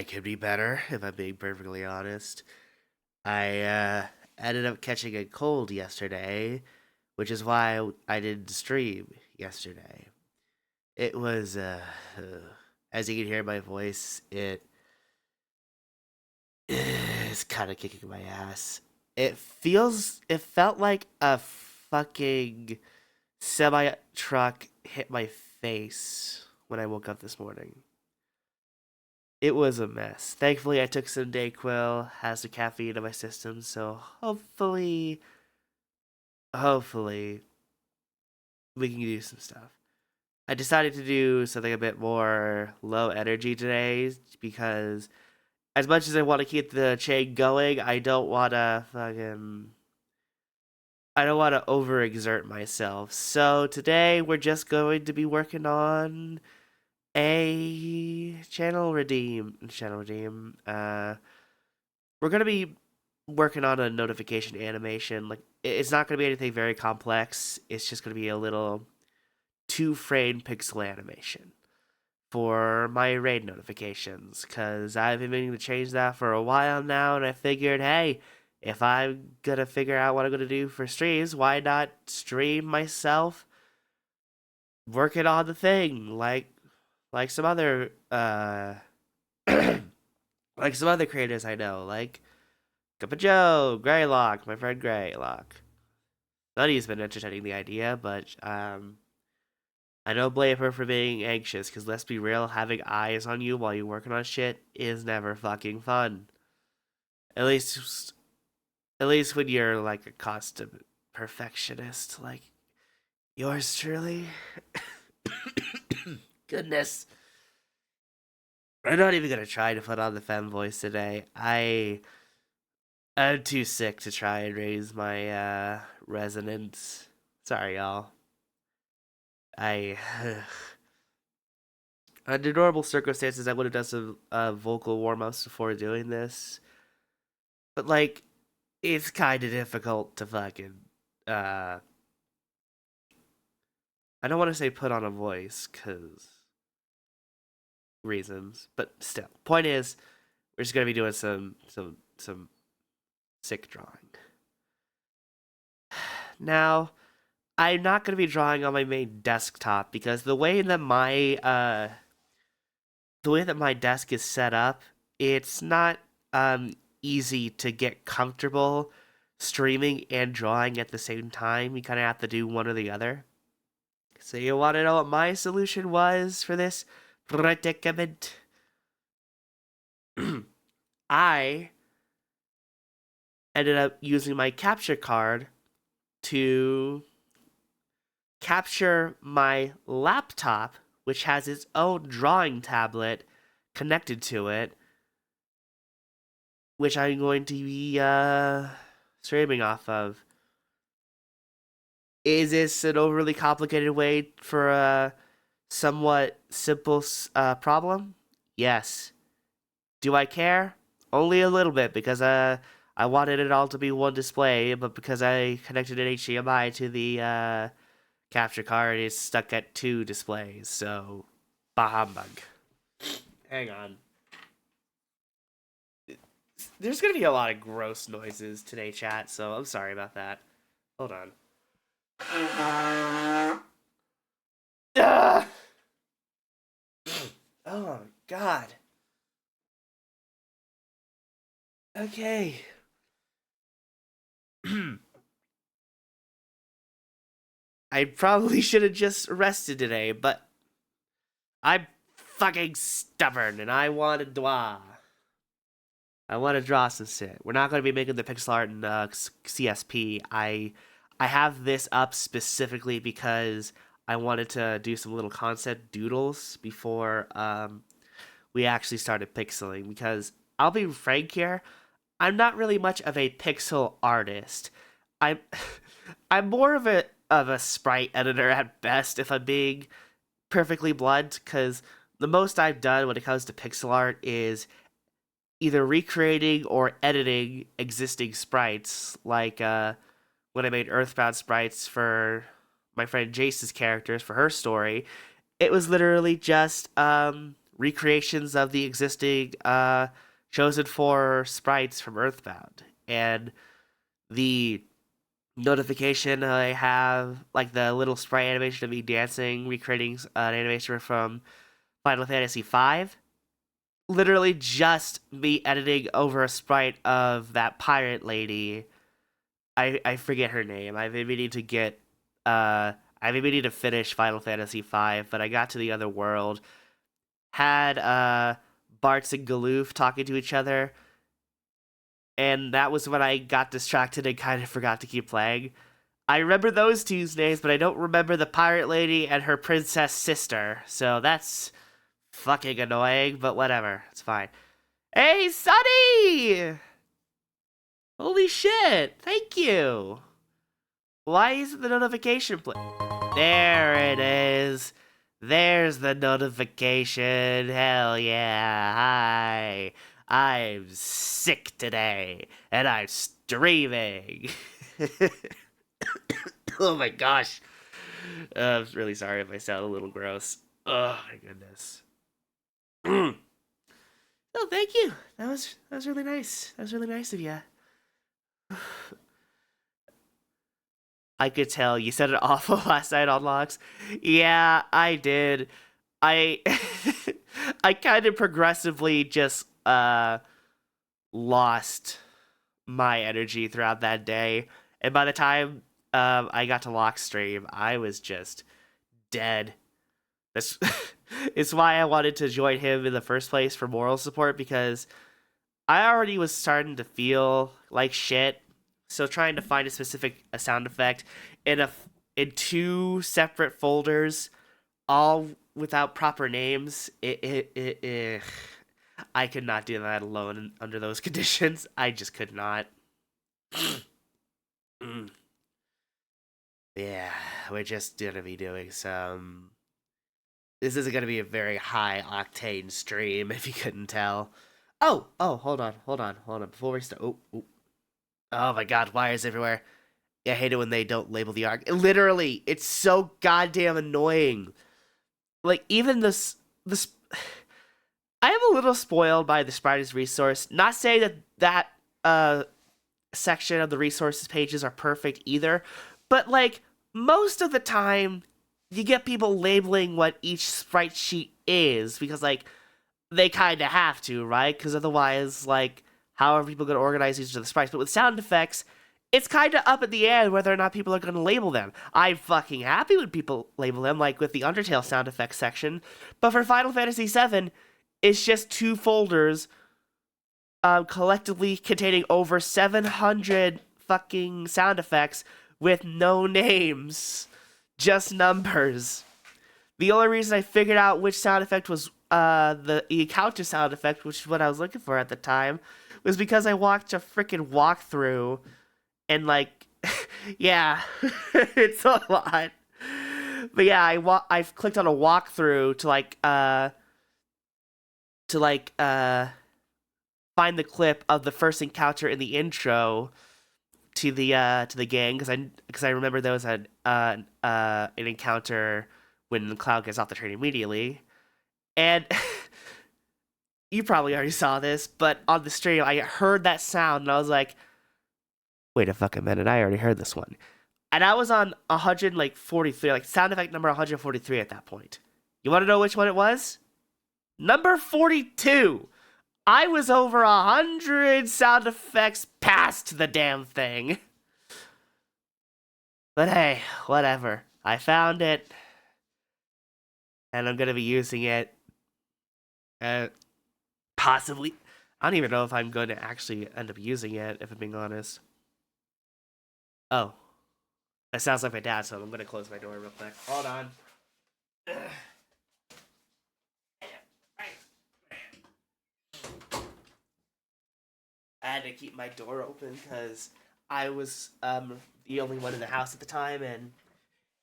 I could be better, if I'm being perfectly honest. I ended up catching a cold yesterday, which is why I didn't stream yesterday. It was, as you can hear my voice, it is kind of kicking my ass. It felt like a fucking semi truck hit my face when I woke up this morning. It was a mess. Thankfully, I took some Dayquil, has the caffeine in my system, so hopefully, we can do some stuff. I decided to do something a bit more low energy today because as much as I want to keep the chain going, I don't want to overexert myself. So today we're just going to be working on a channel redeem. We're gonna be working on a notification animation. Like it's not gonna be anything very complex. It's just gonna be a little 2 frame pixel animation for my raid notifications. Cause I've been meaning to change that for a while now, and I figured, hey, if I'm gonna figure out what I'm gonna do for streams, why not stream myself working on the thing like some other like some other creators I know, like Cup of Joe, Greylock, my friend Greylock. None of you's been entertaining the idea, but I don't blame her for being anxious, because let's be real, having eyes on you while you're working on shit is never fucking fun. At least, at least when you're like a custom perfectionist, like yours truly. Goodness. I'm not even gonna try to put on the femme voice today. I'm too sick to try and raise my resonance. Sorry, y'all. I under normal circumstances I would have done some vocal warm ups before doing this, but like it's kind of difficult to fucking uh I don't want to say put on a voice because reasons, but still. Point is, we're just gonna be doing some sick drawing. Now, I'm not gonna be drawing on my main desktop because the way that my desk is set up, it's not easy to get comfortable streaming and drawing at the same time. You kind of have to do one or the other. So you want to know what my solution was for this predicament? I ended up using my capture card to capture my laptop, which has its own drawing tablet connected to it, which I'm going to be streaming off of. Is this an overly complicated way for a somewhat simple problem? Yes. Do I care? Only a little bit because I wanted it all to be one display, but because I connected an HDMI to the capture card, it's stuck at 2 displays. So, bah humbug. Hang on. There's gonna be a lot of gross noises today, chat. So I'm sorry about that. Hold on. Ah! Oh God. Okay. I probably should have just rested today, but I'm fucking stubborn and I want to draw. I want to draw some shit. We're not going to be making the pixel art in CSP. I have this up specifically because I wanted to do some little concept doodles before we actually started pixeling. Because I'll be frank here, I'm not really much of a pixel artist. I'm I'm more of a sprite editor at best, if I'm being perfectly blunt. Because the most I've done when it comes to pixel art is either recreating or editing existing sprites, like when I made Earthbound sprites for my friend Jace's characters for her story. It was literally just recreations of the existing Chosen 4 sprites from Earthbound. And the notification I have, like the little sprite animation of me dancing, recreating an animation from Final Fantasy V, literally just me editing over a sprite of that pirate lady. I forget her name. I've been meaning to get I've been meaning to finish Final Fantasy V, but I got to the other world, had Bartz and Galoof talking to each other, and that was when I got distracted and kind of forgot to keep playing. I remember those two names, but I don't remember the pirate lady and her princess sister, so that's fucking annoying, but whatever, it's fine. Hey, Sunny! Holy shit, thank you! Why isn't the notification There it is. There's the notification. Hell yeah. Hi. I'm sick today, and I'm streaming. Oh my gosh. I'm really sorry if I sound a little gross. Oh my goodness. Oh, thank you. That was really nice. That was really nice of you. I could tell you said it awful last night on Locks. Yeah, I did. I I kind of progressively just lost my energy throughout that day, and by the time I got to Locks stream, I was just dead. That's it's why I wanted to join him in the first place for moral support, because I already was starting to feel like shit. So trying to find a specific sound effect in two separate folders, all without proper names, I could not do that alone under those conditions. I just could not. Yeah, we're just gonna be doing some. This isn't gonna be a very high octane stream, if you couldn't tell. Oh, hold on. Before we start, oh my god, wires everywhere. I hate it when they don't label the arc. Literally, it's so goddamn annoying. Like, even this I am a little spoiled by the Spiders resource. Not saying that section of the resources pages are perfect either, but like, most of the time, you get people labeling what each sprite sheet is, because like, they kind of have to, right? Because otherwise, like, how are people going to organize each of the sprites? But with sound effects, it's kind of up at the end whether or not people are going to label them. I'm fucking happy when people label them, like with the Undertale sound effects section. But for Final Fantasy VII, it's just two folders collectively containing over 700 fucking sound effects with no names, just numbers. The only reason I figured out which sound effect was the encounter sound effect, which is what I was looking for at the time, was because I watched a freaking walkthrough, and like, yeah, it's a lot. But yeah, I've clicked on a walkthrough to find the clip of the first encounter in the intro to the game, because I remember there was an encounter when Cloud gets off the train immediately, and you probably already saw this, but on the stream, I heard that sound, and I was like, wait a fucking minute, I already heard this one. And I was on 143, like sound effect number 143 at that point. You want to know which one it was? Number 42! I was over 100 sound effects past the damn thing. But hey, whatever. I found it, and I'm gonna be using it. Possibly. I don't even know if I'm going to actually end up using it, if I'm being honest. Oh. That sounds like my dad, so I'm going to close my door real quick. Hold on. I had to keep my door open because I was the only one in the house at the time, and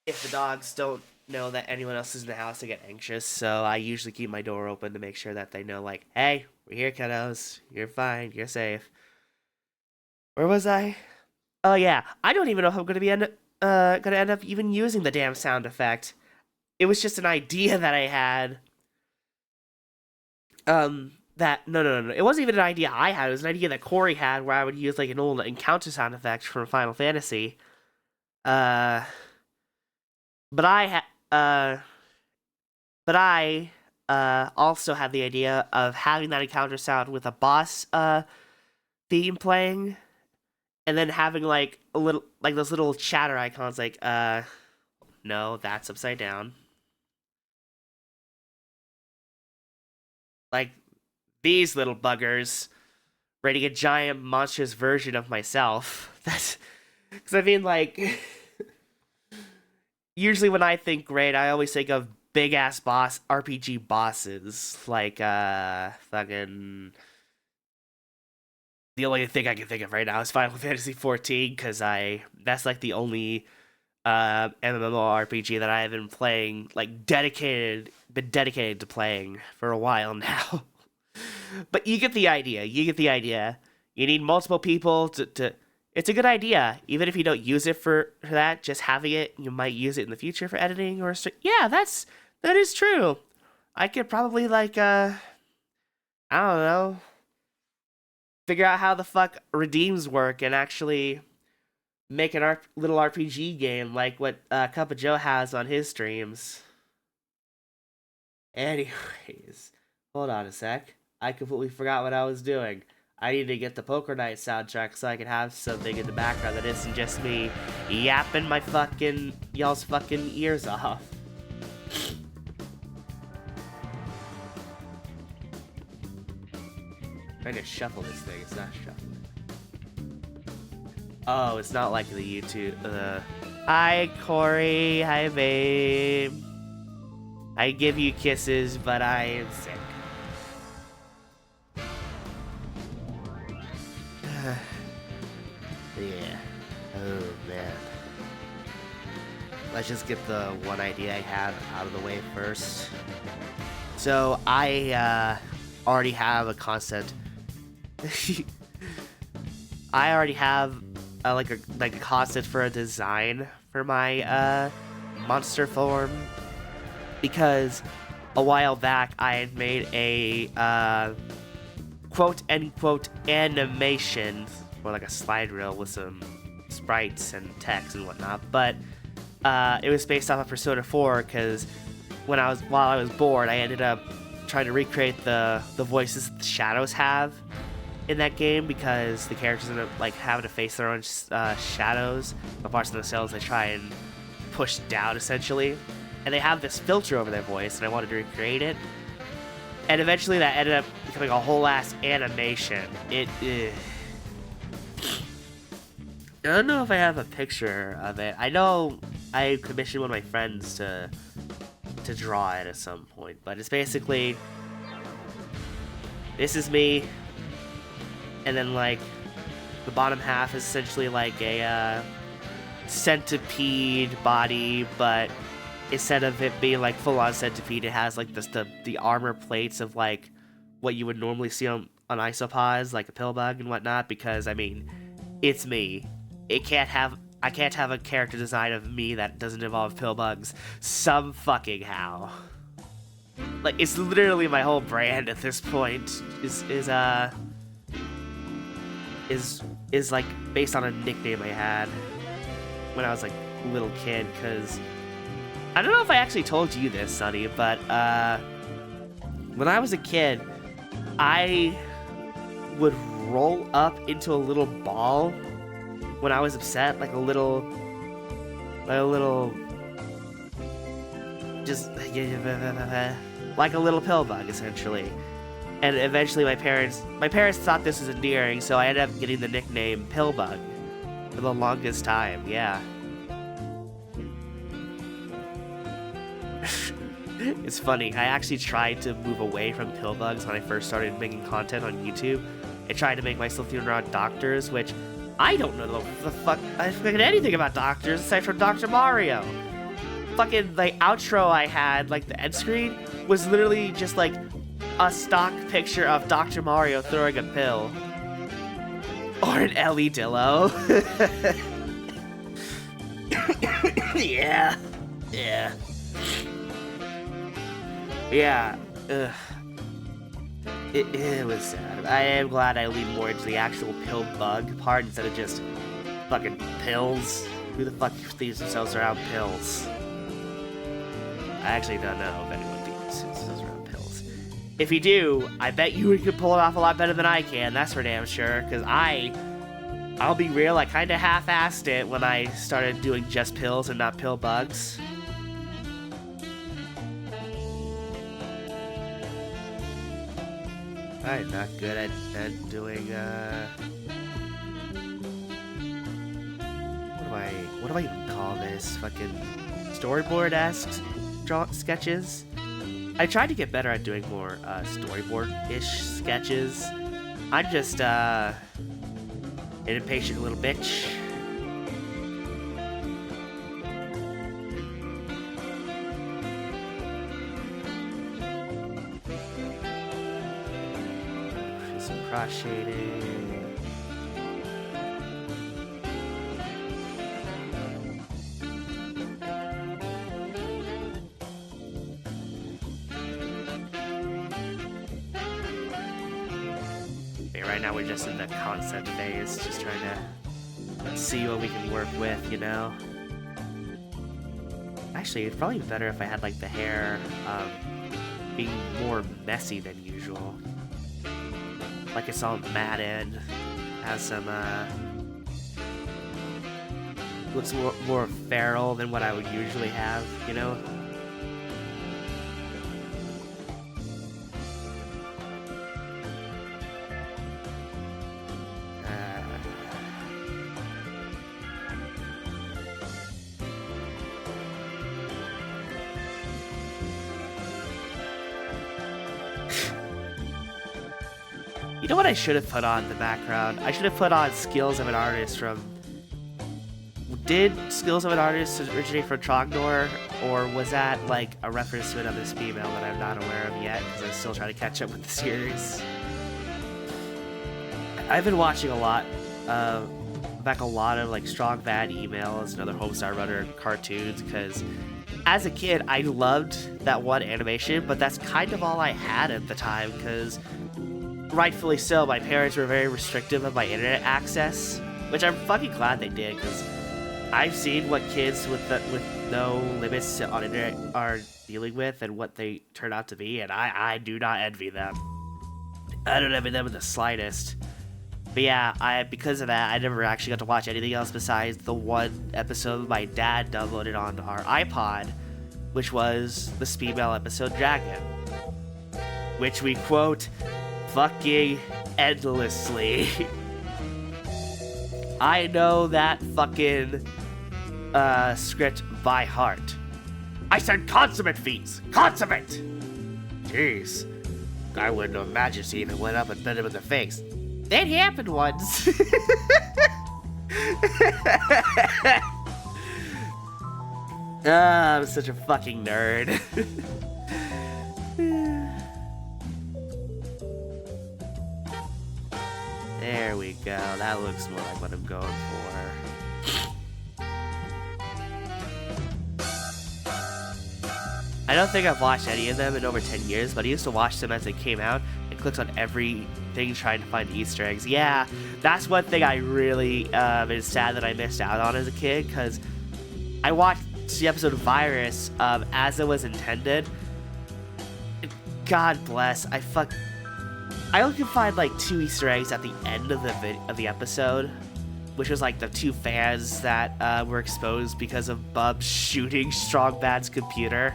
if the dogs don't know that anyone else is in the house, they get anxious, so I usually keep my door open to make sure that they know, like, hey, we're here, kiddos. You're fine. You're safe. Where was I? Oh, yeah. I don't even know if I'm gonna end up even using the damn sound effect. It was just an idea that I had. that no, it wasn't even an idea I had. It was an idea that Corey had, where I would use like an old encounter sound effect from Final Fantasy. Uh, but I also had the idea of having that encounter sound with a boss theme playing, and then having like a little like those little chatter icons like no, that's upside down. Like these little buggers writing a giant monstrous version of myself. That's because I mean like usually when I think great, I always think of big ass boss RPG bosses like fucking. The only thing I can think of right now is Final Fantasy 14 because that's like the only MMORPG that I have been playing like been dedicated to playing for a while now. But you get the idea. You need multiple people to it's a good idea. Even if you don't use it for that, just having it, you might use it in the future for editing or yeah, that is true. I could probably like I don't know, figure out how the fuck redeems work and actually make an little RPG game like what Cup of Joe has on his streams. Anyways, hold on a sec. I completely forgot what I was doing. I need to get the Poker Night soundtrack so I can have something in the background that isn't just me yapping y'all's fucking ears off. Trying to shuffle this thing, it's not shuffling. Oh, it's not like the YouTube. Hi, Corey. Hi, babe. I give you kisses, but I am sick. Yeah. Oh, man. Let's just get the one idea I had out of the way first. So, I already have a concept. I already have like a concept for a design for my monster form, because a while back I had made a quote unquote animation, or like a slide reel with some sprites and text and whatnot, but it was based off of Persona 4 because while I was bored, I ended up trying to recreate the voices that the shadows have in that game, because the characters end up like having to face their own shadows, the parts of themselves they try and push down essentially, and they have this filter over their voice, and I wanted to recreate it, and eventually that ended up becoming a whole ass animation. I don't know if I have a picture of it. I know I commissioned one of my friends to draw it at some point, but it's basically, this is me, and then like the bottom half is essentially like a centipede body, but instead of it being like full on centipede, it has like the armor plates of like what you would normally see on isopods, like a pill bug and whatnot, because I mean, it's me. I can't have a character design of me that doesn't involve pill bugs some fucking how. Like, it's literally my whole brand at this point is like based on a nickname I had when I was like a little kid, because I don't know if I actually told you this, Sonny, but when I was a kid, I would roll up into a little ball when I was upset, like a little, just like a little pill bug, essentially. And eventually my parents thought this was endearing, so I ended up getting the nickname Pill Bug for the longest time, yeah. It's funny, I actually tried to move away from pill bugs when I first started making content on YouTube. I tried to make myself themed around doctors, which I don't know the fuck anything about doctors aside from Dr. Mario. Fucking the outro I had, like the end screen, was literally just like a stock picture of Dr. Mario throwing a pill. Or an Ellie Dillo. Yeah. Yeah. Yeah. Ugh. It was sad. I am glad I leaned more into the actual pill bug part instead of just fucking pills. Who the fuck thinks themselves around pills? I actually don't know if anyone thinks themselves around pills. If you do, I bet you could pull it off a lot better than I can. That's for damn sure. Because I'll be real, I kind of half-assed it when I started doing just pills and not pill bugs. I'm not good at doing, what do I even call this? Fucking storyboard-esque sketches? I tried to get better at doing more, storyboard-ish sketches. I'm just, an impatient little bitch. Some cross shading. Okay, right now we're just in the concept phase, just trying to see what we can work with, you know? Actually, it'd probably be better if I had, like, the hair, being more messy than usual. Like I saw Madden, has some, looks more feral than what I would usually have, you know? You know what I should have put on in the background? I should have put on Skills of an Artist from... Did Skills of an Artist originate from Trogdor? Or was that, like, a reference to another female that I'm not aware of yet? Because I'm still trying to catch up with the series. I've been watching a lot of like, Strong Bad emails and other Homestar Runner cartoons, because as a kid, I loved that one animation, but that's kind of all I had at the time, because... rightfully so, my parents were very restrictive of my internet access, which I'm fucking glad they did, because I've seen what kids with no limits on internet are dealing with and what they turn out to be, and I do not envy them. I don't envy them in the slightest. But yeah, because of that, I never actually got to watch anything else besides the one episode my dad downloaded onto our iPod, which was the Speedmail episode Dragon, which we quote fucking endlessly. I know that fucking script by heart. I said consummate feats! Consummate! Jeez. I wouldn't have imagined he even went up and bit him in the face. That happened once. I'm such a fucking nerd. There we go. That looks more like what I'm going for. I don't think I've watched any of them in over 10 years, but I used to watch them as they came out and clicked on everything trying to find Easter eggs. Yeah, that's one thing I really is sad that I missed out on as a kid, because I watched the episode of Virus as it was intended. God bless. I only could find like 2 Easter eggs at the end of the episode, which was like the 2 fans that were exposed because of Bub shooting Strong Bad's computer.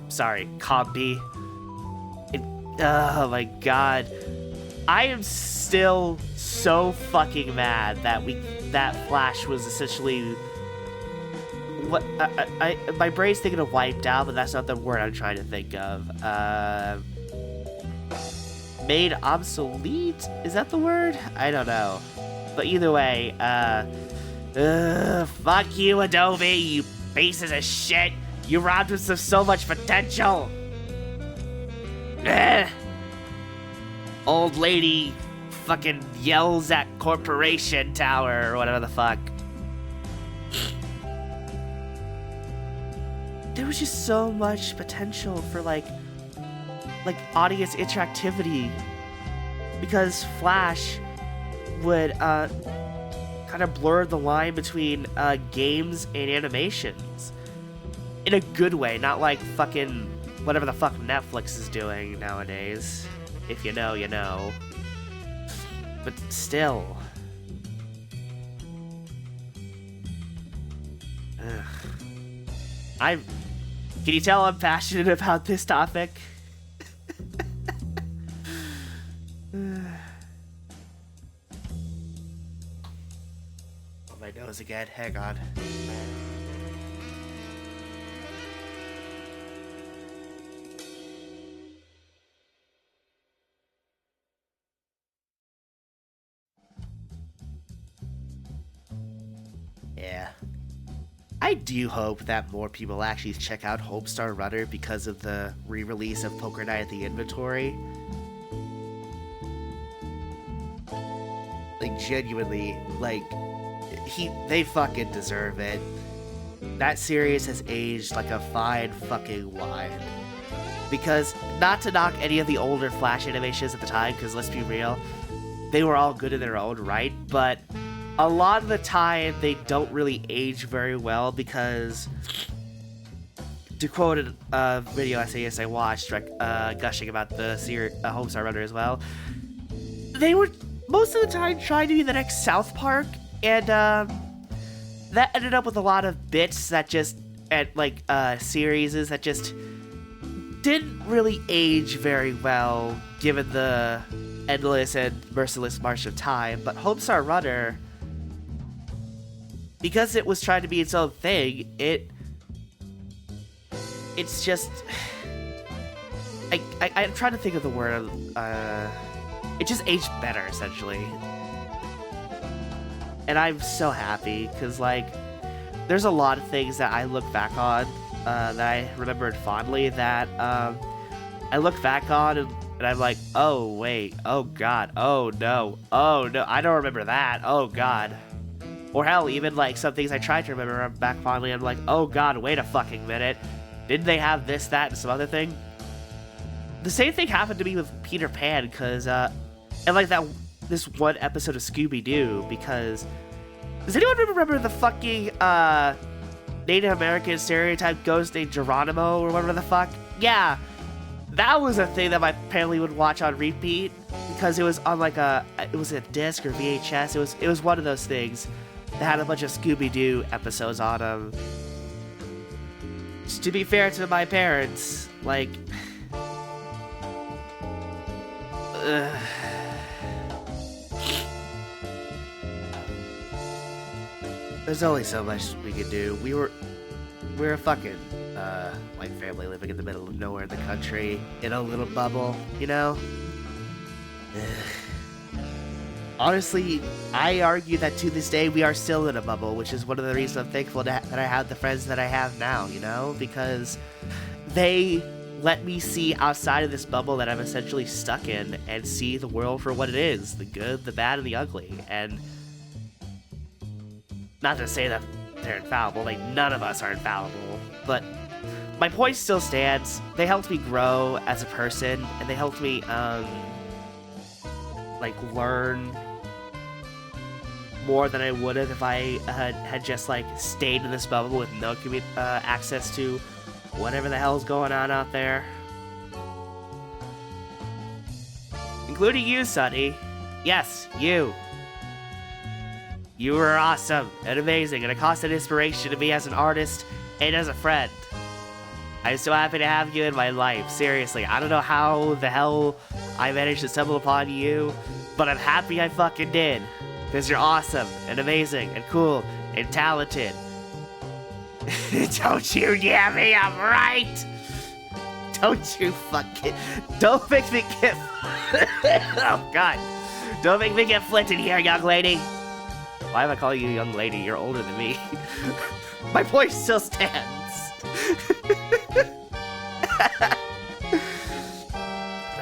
Sorry, Combi. Oh my god. I am still so fucking mad that Flash was essentially what my brain's thinking of wiped out, but that's not the word I'm trying to think of. Made obsolete? Is that the word? I don't know. But either way, fuck you, Adobe, you pieces of shit. You robbed us of so much potential. Old lady fucking yells at Corporation Tower or whatever the fuck. There was just so much potential for like audience interactivity because Flash would kind of blur the line between games and animations in a good way, not like fucking whatever the fuck Netflix is doing nowadays. If you know, you know. But still. Ugh. Can you tell I'm passionate about this topic? My nose again. Hang on. Yeah. I do hope that more people actually check out Homestar Runner because of the re-release of Poker Night at the Inventory. Like, genuinely, like, they fucking deserve it. That series has aged like a fine fucking wine. Because, not to knock any of the older Flash animations at the time, because let's be real, they were all good in their own right, but a lot of the time they don't really age very well because, to quote a video essayist I watched gushing about the Homestar Runner as well, they were most of the time trying to be the next South Park, and that ended up with a lot of bits that just, and like series that just didn't really age very well given the endless and merciless march of time. But Homestar Runner, because it was trying to be its own thing, it's just, I'm trying to think of the word, it just aged better, essentially. And I'm so happy, because, like, there's a lot of things that I look back on, that I remembered fondly, that, I look back on, and I'm like, oh, wait, oh, God, oh, no, I don't remember that, oh, God. Or hell, even, like, some things I tried to remember back fondly, I'm like, oh, God, wait a fucking minute. Didn't they have this, that, and some other thing? The same thing happened to me with Peter Pan, because, and, like, this one episode of Scooby-Doo, because does anyone remember the fucking Native American stereotype ghost named Geronimo or whatever the fuck? Yeah, that was a thing that my family would watch on repeat because it was on like it was a disc or VHS. It was one of those things that had a bunch of Scooby-Doo episodes on them. To be fair to my parents, like, there's only so much we could do. We're a fucking white family living in the middle of nowhere in the country in a little bubble, you know? Honestly, I argue that to this day we are still in a bubble, which is one of the reasons I'm thankful that I have the friends that I have now, you know? Because they let me see outside of this bubble that I'm essentially stuck in and see the world for what it is, the good, the bad, and the ugly. And not to say that they're infallible, like, none of us are infallible, but my point still stands. They helped me grow as a person, and they helped me, like, learn more than I would have if I had just, like, stayed in this bubble with no access to whatever the hell's going on out there. Including you, Sonny. Yes, you. You were awesome and amazing and a constant inspiration to me as an artist and as a friend. I'm so happy to have you in my life, seriously. I don't know how the hell I managed to stumble upon you, but I'm happy I fucking did. Because you're awesome and amazing and cool and talented. Don't you hear me? I'm right! Don't you fucking... Don't make me get... Oh, God. Don't make me get flinted here, young lady. Why am I calling you young lady? You're older than me. My point still stands.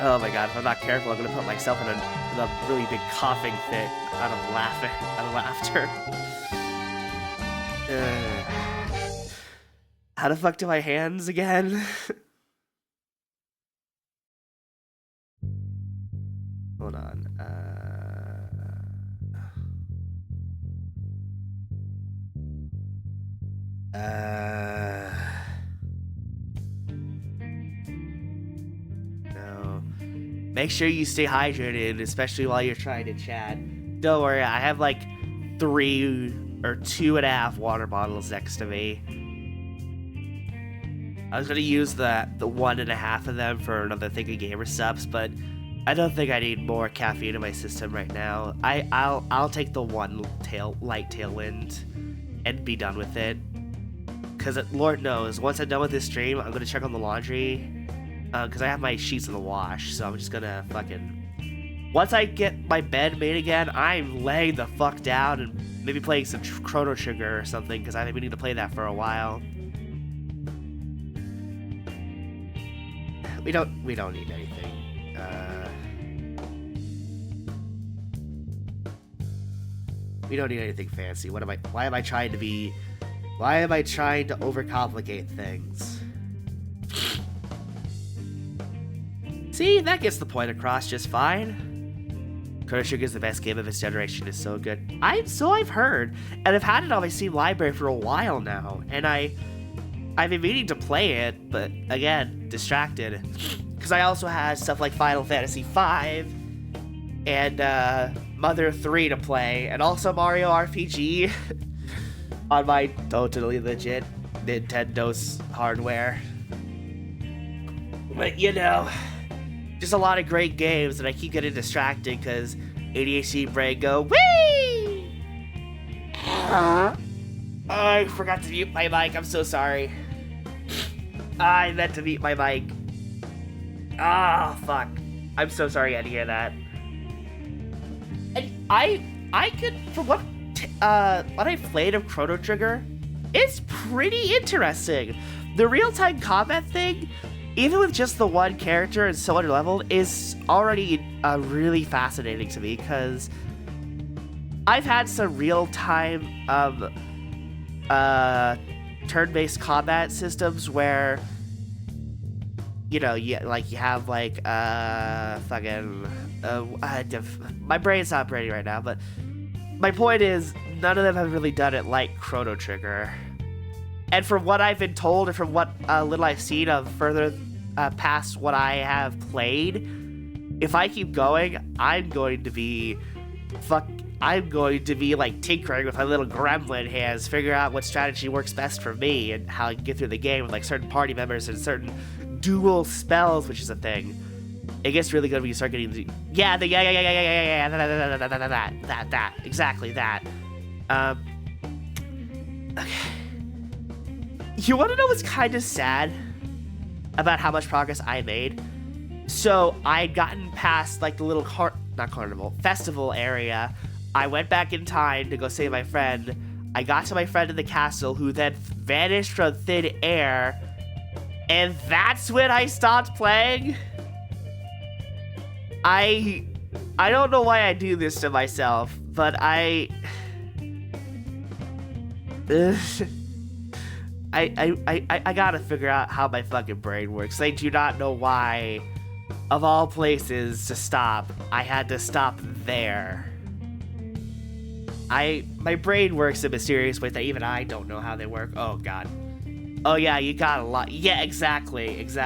Oh my God, if I'm not careful, I'm gonna put myself in a really big coughing fit out of laughter. How the fuck do my hands again? Hold on. No. Make sure you stay hydrated, especially while you're trying to chat. Don't worry, I have like 3 or 2.5 water bottles next to me. I was gonna use the 1.5 of them for another thing of gamer subs, but I don't think I need more caffeine in my system right now. I'll take the one light tailwind and be done with it. Cause Lord knows, once I'm done with this stream, I'm gonna check on the laundry. Cause I have my sheets in the wash, so I'm just gonna fucking. Once I get my bed made again, I'm laying the fuck down and maybe playing some Chrono Trigger or something, cause I've been needing to play that for a while. We don't need anything. We don't need anything fancy. Why am I trying to overcomplicate things? See, that gets the point across just fine. Chrono Trigger is the best game of its generation. It's so good. I've heard, and I've had it on my Steam library for a while now, and I've been meaning to play it, but again, distracted. Because I also had stuff like Final Fantasy V and Mother 3 to play, and also Mario RPG on my totally legit Nintendo's hardware. But you know, just a lot of great games, and I keep getting distracted because ADHD brain go, whee! I forgot to mute my mic, I'm so sorry. I meant to mute my mic. Ah, oh, fuck. I'm so sorry you had to hear that. And I could, from what I've played of Chrono Trigger, it's pretty interesting. The real-time combat thing, even with just the one character and so underleveled, is already really fascinating to me, because I've had some real-time turn-based combat systems where, you know, you have like my brain's not operating right now, but my point is none of them have really done it like Chrono Trigger. And from what I've been told, and from what little I've seen of further past what I have played, if I keep going, I'm going to be like tinkering with my little gremlin hands, figure out what strategy works best for me and how I can get through the game with like certain party members and certain dual spells, which is a thing. It gets really good when you start getting that, exactly that. Okay. You want to know what's kind of sad about how much progress I made? So I'd gotten past like the little festival area. I went back in time to go save my friend. I got to my friend in the castle, who then vanished from thin air, and that's when I stopped playing. I don't know why I do this to myself, but I gotta figure out how my fucking brain works. I do not know why, of all places to stop, I had to stop there. My brain works in mysterious ways that even I don't know how they work. Oh god. Oh yeah, you got a lot. Yeah, exactly. It's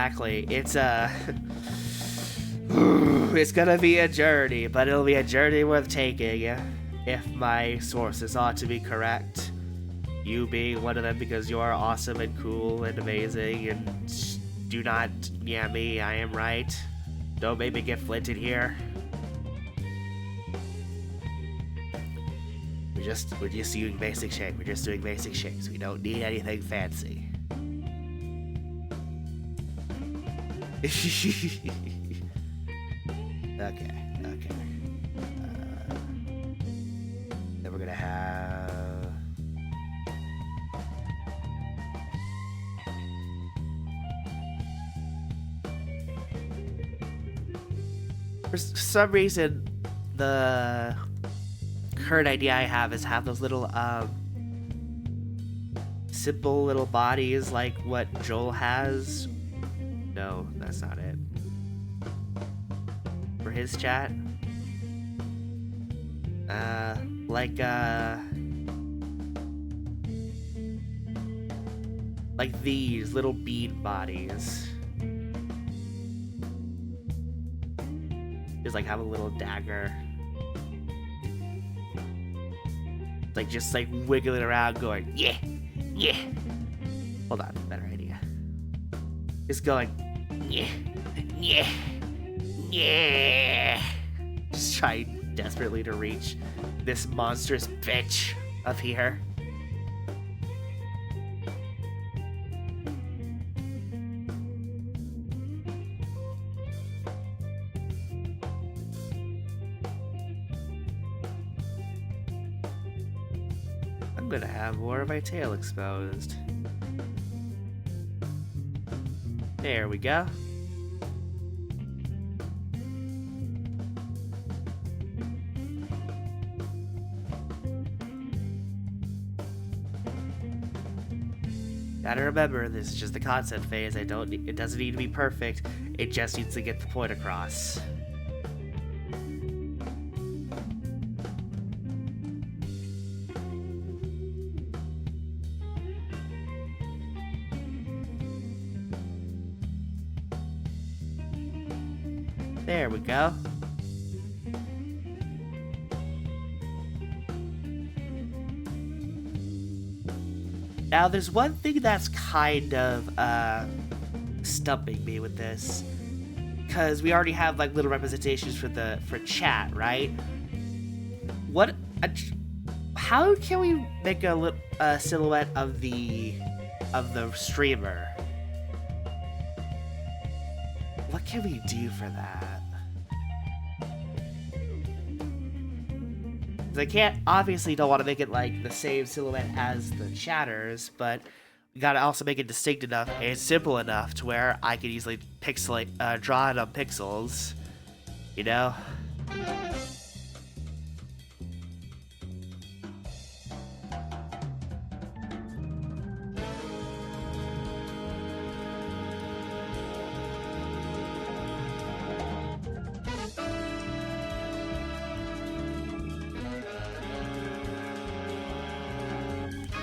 it's gonna be a journey, but it'll be a journey worth taking, if my sources ought to be correct. You being one of them, because you are awesome and cool and amazing, and do not, me, I am right. Don't make me get flinted here. We're just doing basic shake. We're just doing basic shakes. We don't need anything fancy. Okay. Then we're gonna have... For some reason, the current idea I have is have those little, simple little bodies like what Joel has. No, that's not it. For his chat. Like, like these little bead bodies. Just like have a little dagger. Like just like wiggling around going, yeah, yeah. Hold on, better idea. Just going, yeah, yeah, yeah. Just trying desperately to reach this monstrous bitch up here. I'm gonna have more of my tail exposed. There we go. Gotta remember, this is just the concept phase. It doesn't need to be perfect. It just needs to get the point across. There we go. Now, there's one thing that's kind of, stumping me with this. Because we already have, like, little representations for chat, right? How can we make a silhouette of the streamer? What can we do for that? I obviously don't want to make it like the same silhouette as the chatters, but we gotta also make it distinct enough and simple enough to where I can easily draw it on pixels, you know?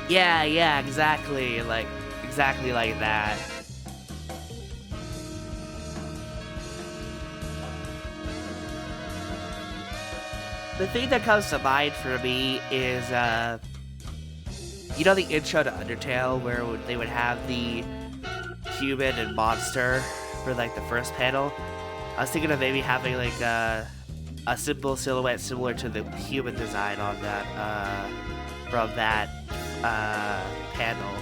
Yeah, exactly like that. The thing that comes to mind for me is, you know the intro to Undertale where they would have the human and monster for like the first panel? I was thinking of maybe having like a simple silhouette similar to the human design on that, from that panel.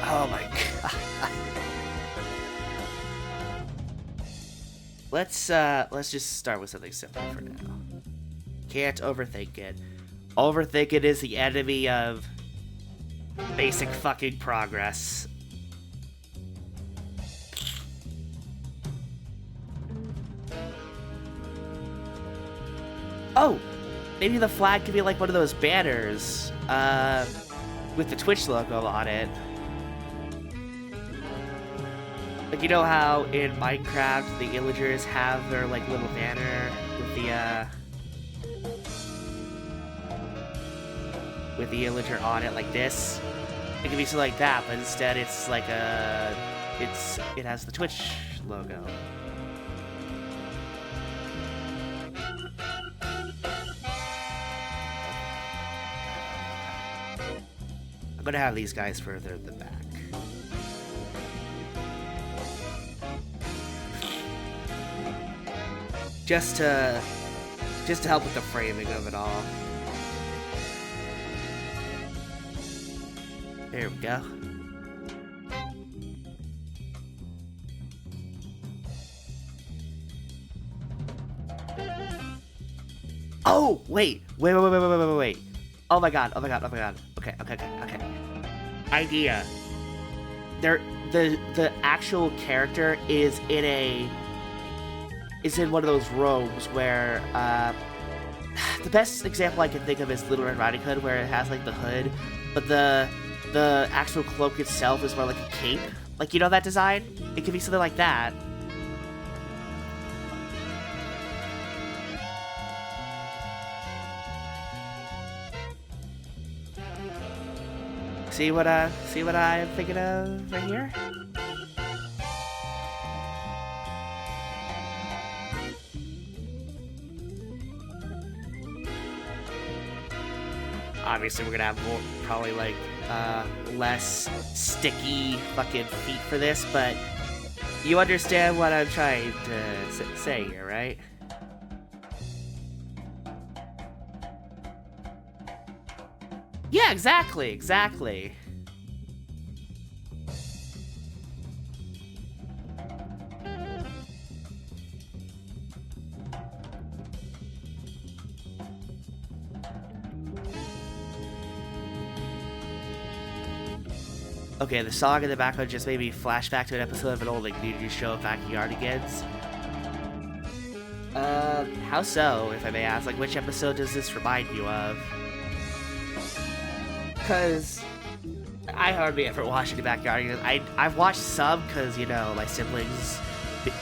Oh my god. Let's just start with something simple for now. Can't overthink it. Overthink it is the enemy of basic fucking progress. Oh! Maybe the flag could be like one of those banners, with the Twitch logo on it. Like, you know how in Minecraft the Illagers have their, like, little banner with the Illager on it like this? It could be something like that, but instead it's like it has the Twitch logo. I'm gonna have these guys further in the back. Just to help with the framing of it all. There we go. Oh, wait. Oh my god. Okay. Idea. The actual character is in one of those robes where, the best example I can think of is Little Red Riding Hood, where it has like the hood, but the actual cloak itself is more like a cape. Like, you know that design? It could be something like that. See what I'm thinking of right here? Obviously, we're gonna have more, probably like less sticky fucking feet for this, but you understand what I'm trying to say here, right? Yeah, exactly. Okay, the song in the background just made me flashback to an episode of an old like New show, Backyardigans. How so, if I may ask? Like, which episode does this remind you of? Because I hardly ever watch any Backyardigans. I've watched some because, you know, my siblings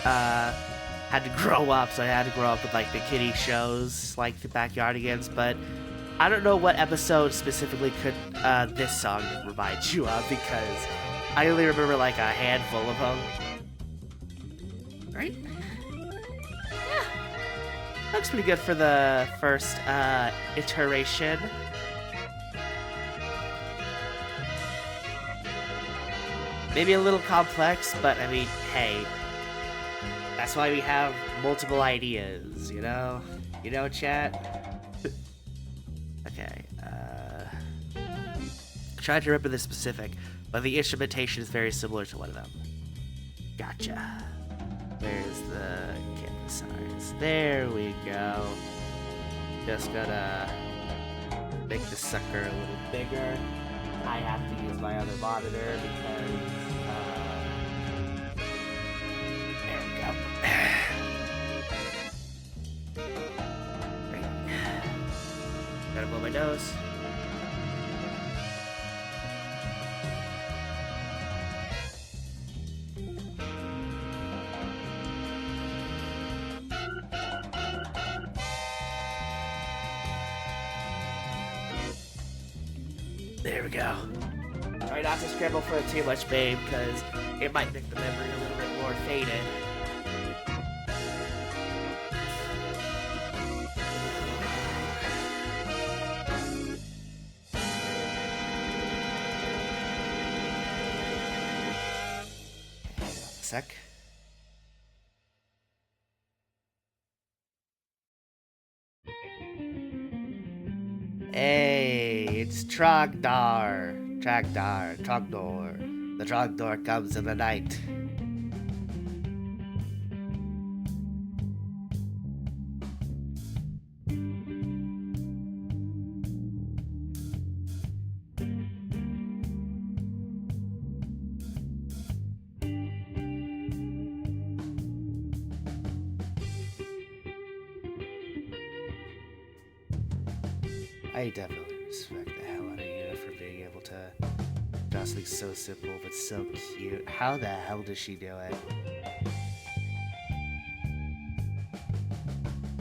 had to grow up, so I had to grow up with like the kiddie shows like the Backyardigans, but I don't know what episode specifically could this song remind you of, because I only remember like a handful of them. Right? Yeah. Looks pretty good for the first iteration. Maybe a little complex, but I mean, hey. That's why we have multiple ideas, you know? You know, chat? Okay, I'm trying to remember the specific, but the instrumentation is very similar to one of them. Gotcha. Where's the canvas size? There we go. Just gotta make the sucker a little bigger. I have to use my other monitor because, there we go. Great. Gotta blow my nose. There we go. Try not to scramble for it too much, babe, because it might make the memory a little bit more faded. Sec. Hey, it's Trogdor. Trogdor. The Trogdor comes in the night. I definitely respect the hell out of you for being able to do something so simple but so cute. How the hell does she do it?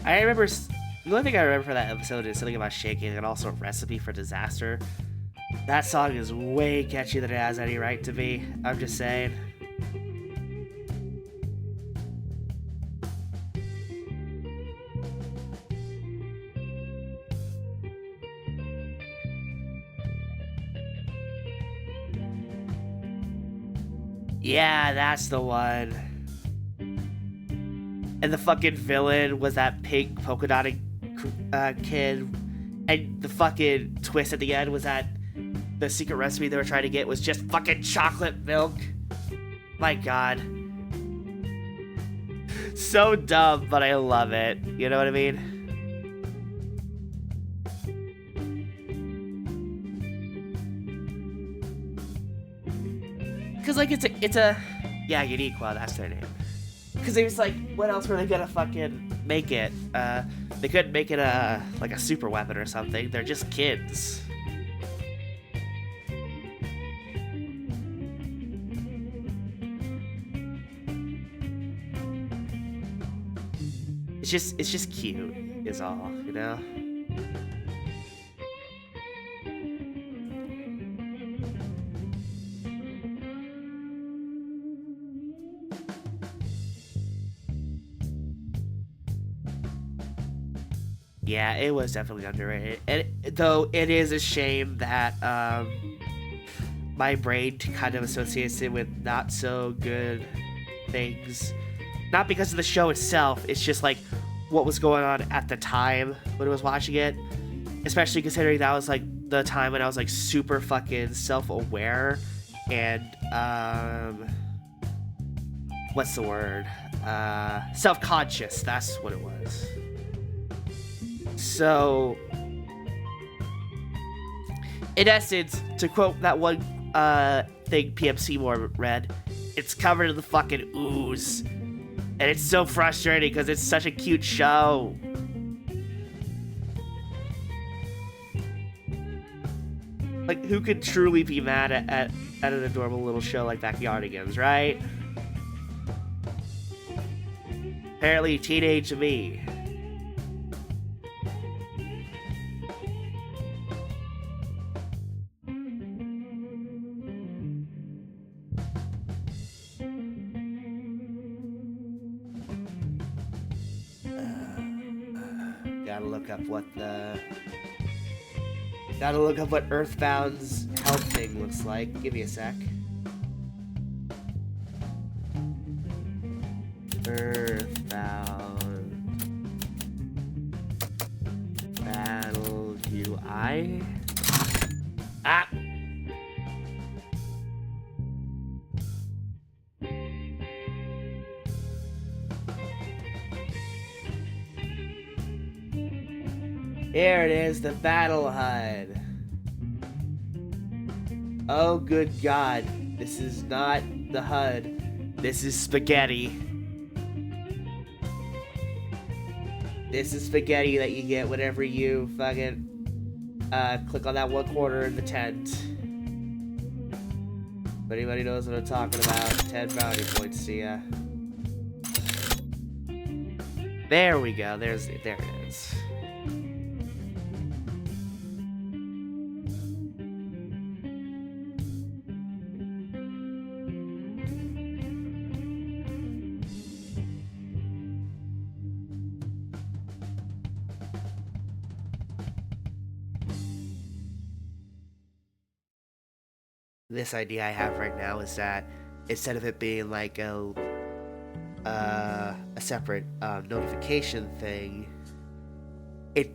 I remember, the only thing I remember for that episode is something about shaking and also a recipe for disaster. That song is way catchier than it has any right to be. I'm just saying. Yeah, that's the one. And the fucking villain was that pink polka dotted kid. And the fucking twist at the end was that the secret recipe they were trying to get was just fucking chocolate milk. My god. So dumb, but I love it. You know what I mean? Because, like, it's a... Yeah, Uniqua, that's their name. Because it was like, what else were they gonna fucking make it? They couldn't make it like a super weapon or something. They're just kids. It's just cute, is all, you know? Yeah, it was definitely underrated. And though it is a shame that my brain kind of associates it with not so good things. Not because of the show itself, it's just like what was going on at the time when I was watching it. Especially considering that was like the time when I was like super fucking self-aware and what's the word? Self-conscious, that's what it was. So in essence, to quote that one thing PM Seymour read, it's covered in the fucking ooze. And it's so frustrating because it's such a cute show. Like, who could truly be mad at an adorable little show like Backyardigans, right? Apparently, teenage me. Gotta look up what Earthbound's health thing looks like. Give me a sec. Earthbound Battle UI. Ah! Here it is, the battle HUD. Oh, good God. This is not the HUD. This is spaghetti. This is spaghetti that you get whenever you fucking click on that one corner in the tent. If anybody knows what I'm talking about, 10 bounty points to ya. There we go. There it is. This idea I have right now is that instead of it being like a separate notification thing, it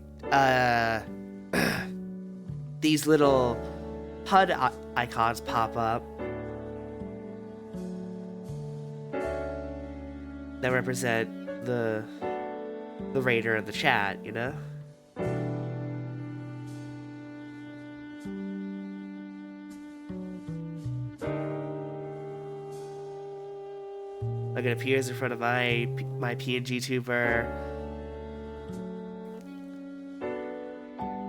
these little HUD icons pop up that represent the raider in the chat, you know? Like it appears in front of my PNG tuber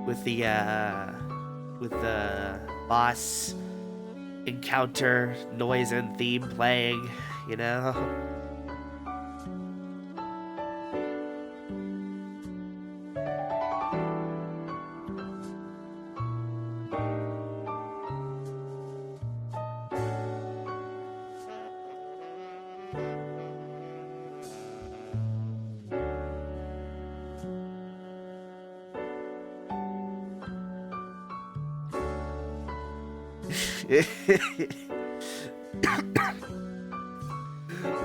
with the boss encounter noise and theme playing, you know?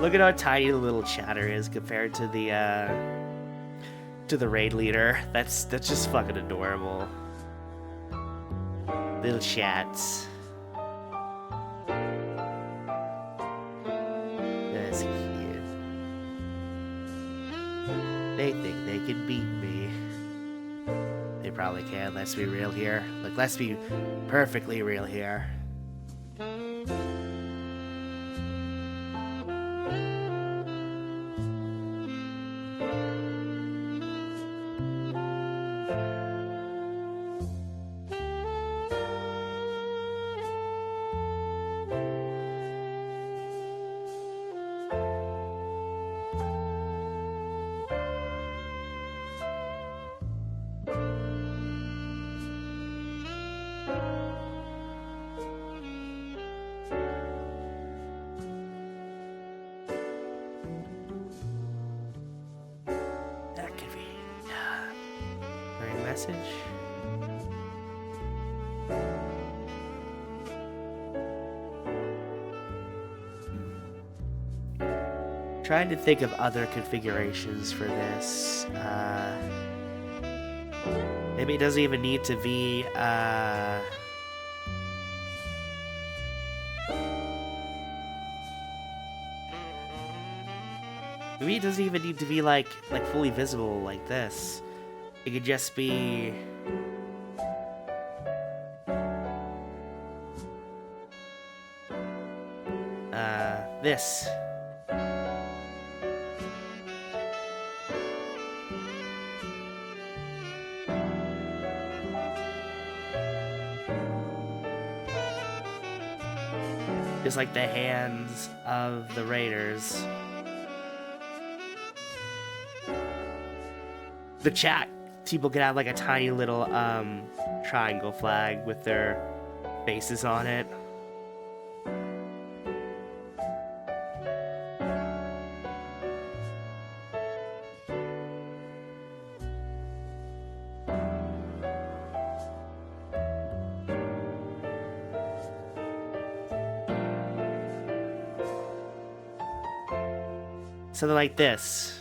Look at how tiny the little chatter is compared to the raid leader. That's just fucking adorable. Little chats. That's cute. They think they can beat me. They probably can. Let's be real here. Like, let's be perfectly real here. message? Trying to think of other configurations for this. Maybe it doesn't even need to be, maybe it doesn't even need to be like fully visible like this. It could just be this. Just like the hands of the raiders. The chat people could have like a tiny little triangle flag with their faces on it. Something like this.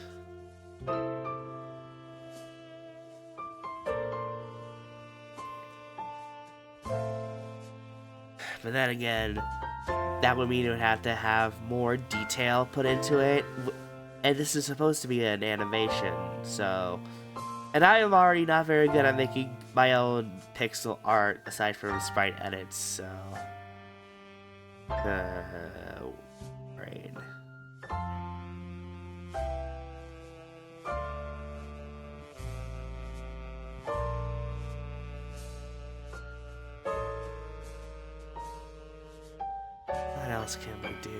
But then again, that would mean it would have to have more detail put into it. And this is supposed to be an animation, so... And I am already not very good at making my own pixel art, aside from sprite edits, so... Brain. What else can we do?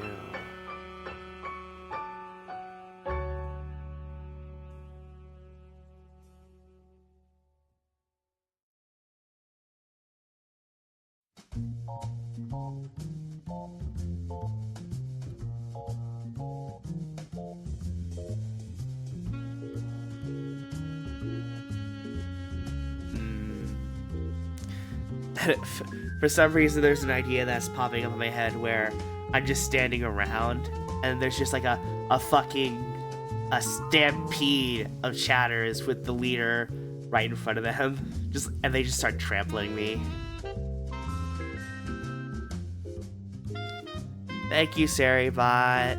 For some reason, there's an idea that's popping up in my head where I'm just standing around and there's just like a stampede of chatters with the leader right in front of them, and they just start trampling me. Thank you, Saribot.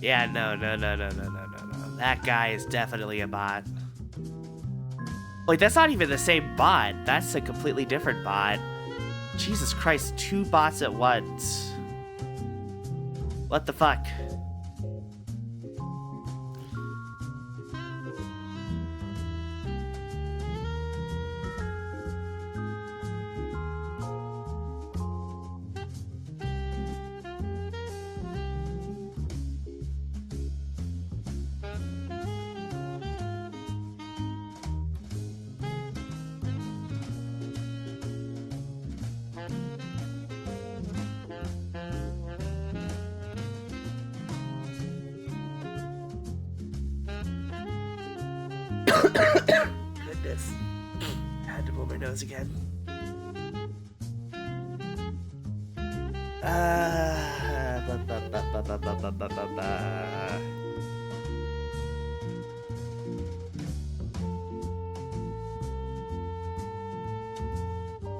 Yeah, no. That guy is definitely a bot. Wait, that's not even the same bot. That's a completely different bot. Jesus Christ, 2 bots at once. What the fuck? Goodness. I had to blow my nose again.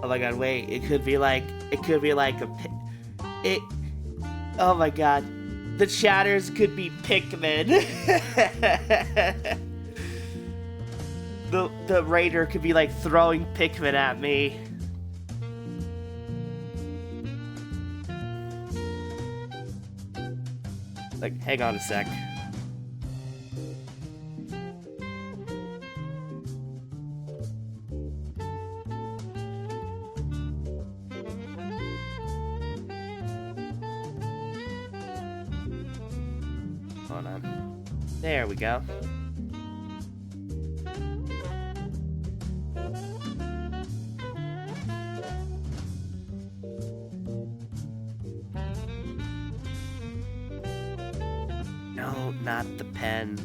Oh my god, wait, it could be like oh my god, the chatters could be Pikmin. The raider could be like throwing Pikmin at me. Like, hang on a sec. Hold on. There we go. not the pen.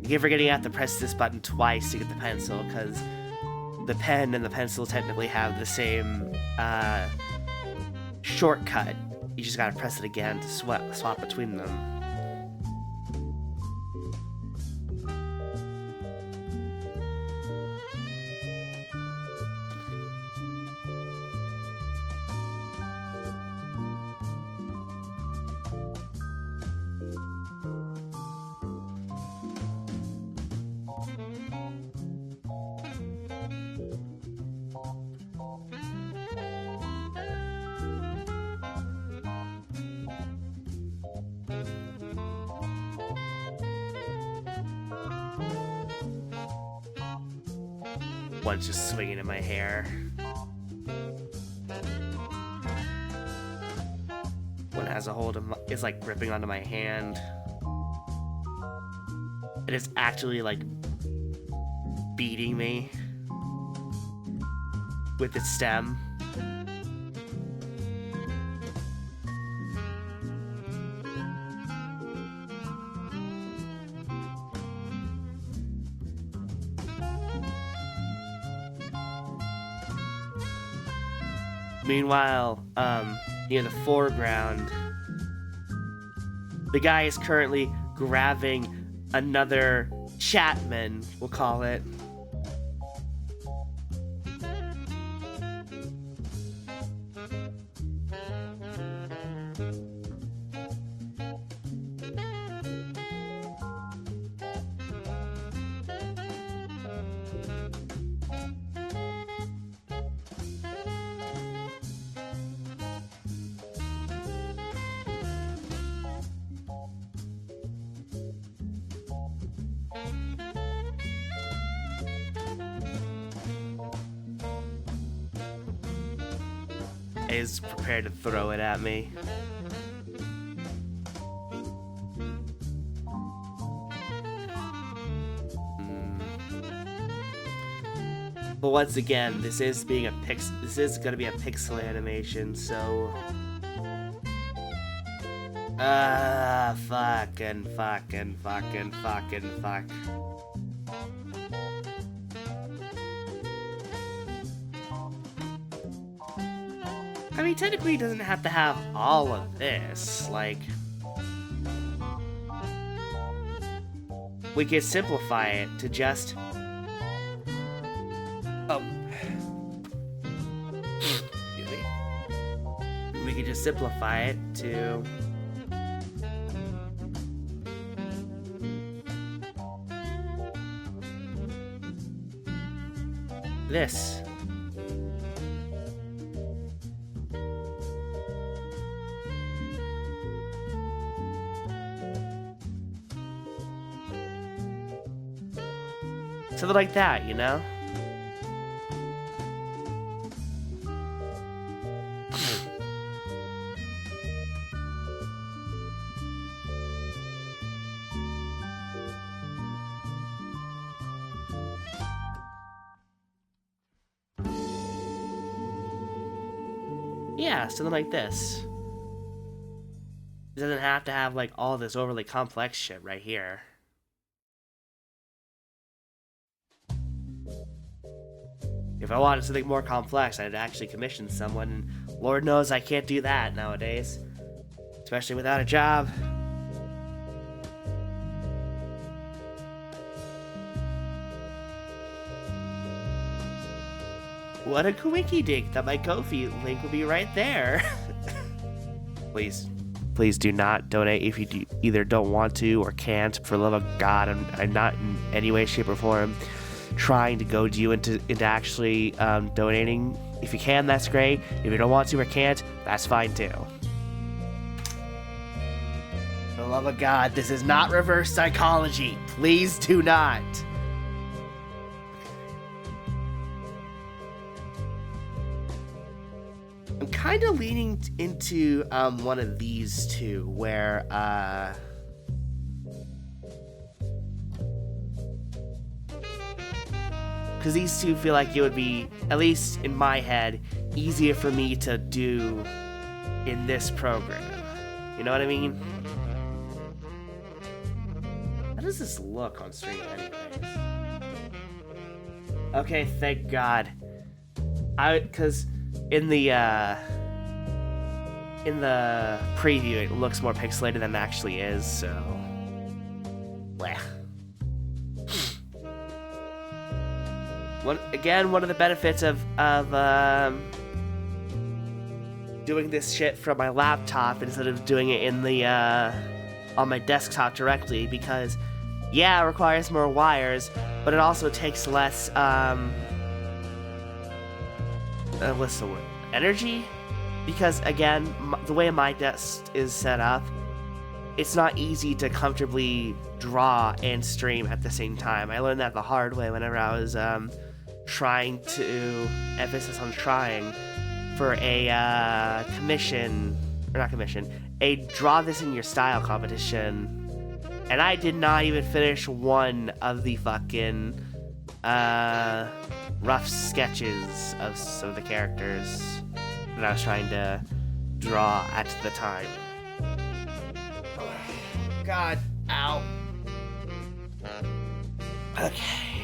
I keep forgetting you have to press this button twice to get the pencil, because the pen and the pencil technically have the same shortcut. You just gotta press it again to swap between them. One's just swinging in my hair. One has a hold of my, it's like gripping onto my hand. It is actually like beating me with its stem. Meanwhile, near the foreground, the guy is currently grabbing another Chapman, we'll call it. Is prepared to throw it at me. But once again, this is going to be a pixel animation, so fucking fuck. I mean, technically, it doesn't have to have all of this. Like, we could simplify it to just... Oh. Excuse me. We could just simplify it to... this. Something like that, you know? Yeah, something like this. It doesn't have to have, like, all this overly complex shit right here. If I wanted something more complex, I'd actually commission someone, and Lord knows I can't do that nowadays. Especially without a job. What a coinky dink that my Ko-fi link will be right there. Please do not donate if you either don't want to or can't. For the love of God, I'm not in any way, shape, or form trying to goad you into actually donating. If you can, that's great. If you don't want to or can't, that's fine too. For the love of God, this is not reverse psychology. Please do not. I'm kind of leaning into one of these two, where because these two feel like it would be, at least in my head, easier for me to do in this program. You know what I mean? does this look on stream anyways? Okay, thank God. Cause in the preview it looks more pixelated than it actually is, so bleh. One of the benefits of doing this shit from my laptop instead of doing it in the on my desktop directly, because yeah, it requires more wires, but it also takes less what's the word? Energy? Because again, the way my desk is set up, it's not easy to comfortably draw and stream at the same time. I learned that the hard way whenever I was trying to, emphasis on trying, for a a draw this in your style competition, and I did not even finish one of the fucking rough sketches of some of the characters that I was trying to draw at the time. God, ow. Okay.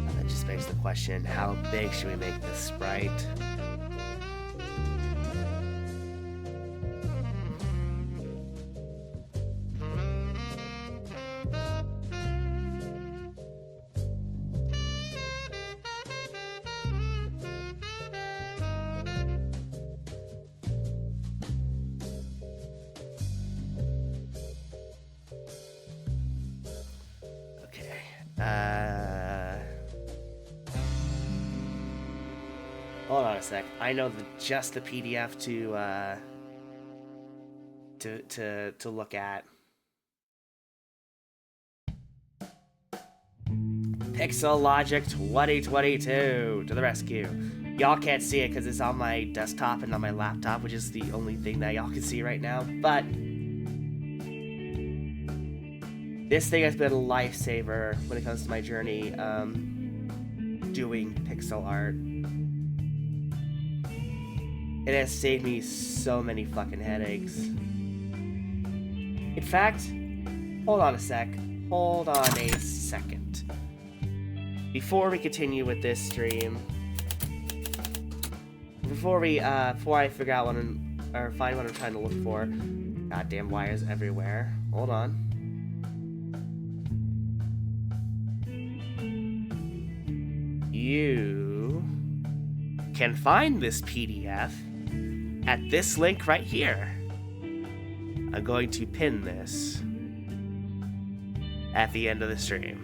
That just begs the question, how big should we make this sprite? Hold on a sec. I know just the PDF to look at. Pixel Logic 2022 to the rescue. Y'all can't see it because it's on my desktop and on my laptop, which is the only thing that y'all can see right now. But this thing has been a lifesaver when it comes to my journey doing pixel art. It has saved me so many fucking headaches. In fact, hold on a second. Before we continue with this stream, before I figure out find what I'm trying to look for, goddamn wires everywhere. Hold on. You can find this PDF at this link right here. I'm going to pin this at the end of the stream,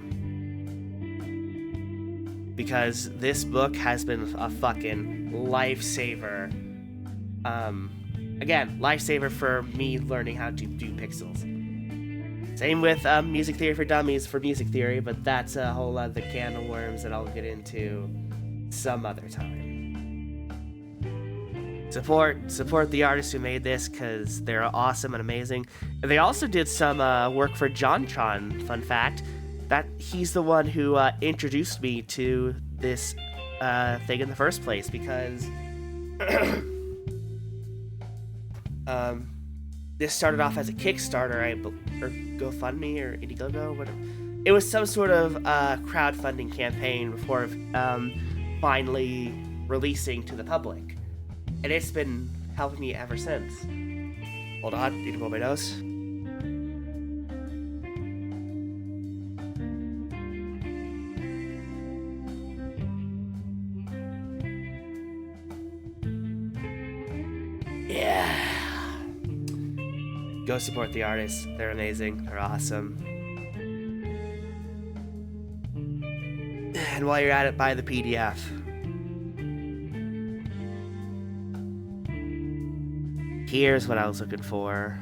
because this book has been a fucking lifesaver. Again, lifesaver for me learning how to do pixels. Same with Music Theory for Dummies for music theory, but that's a whole other can of worms that I'll get into some other time. Support the artists who made this, because they're awesome and amazing. And they also did some work for JonTron. Fun fact, that he's the one who introduced me to this thing in the first place, because this started off as a Kickstarter, or GoFundMe, or Indiegogo, or whatever. It was some sort of crowdfunding campaign before finally releasing to the public. And it's been helping me ever since. Hold on, need to blow my nose. Yeah. Go support the artists. They're amazing. They're awesome. And while you're at it, buy the PDF. Here's what I was looking for.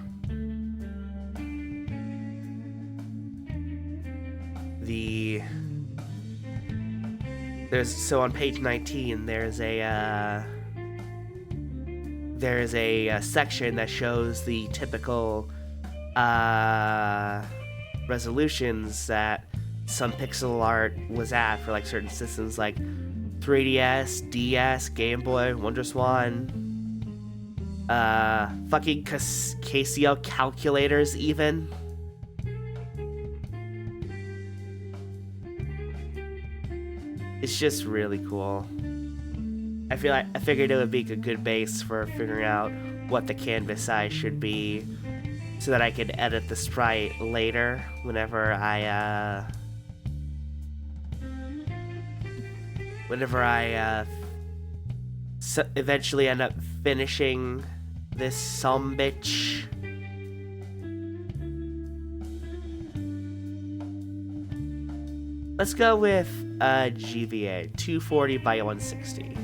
So on page 19, there's a section that shows the typical resolutions that some pixel art was at for like certain systems, like 3DS, DS, Game Boy, WonderSwan. fucking Casio calculators even. It's just really cool. I figured it would be a good base for figuring out what the canvas size should be, so that I could edit the sprite later whenever I eventually end up finishing this sumbitch. Let's go with GVA 240 by 160.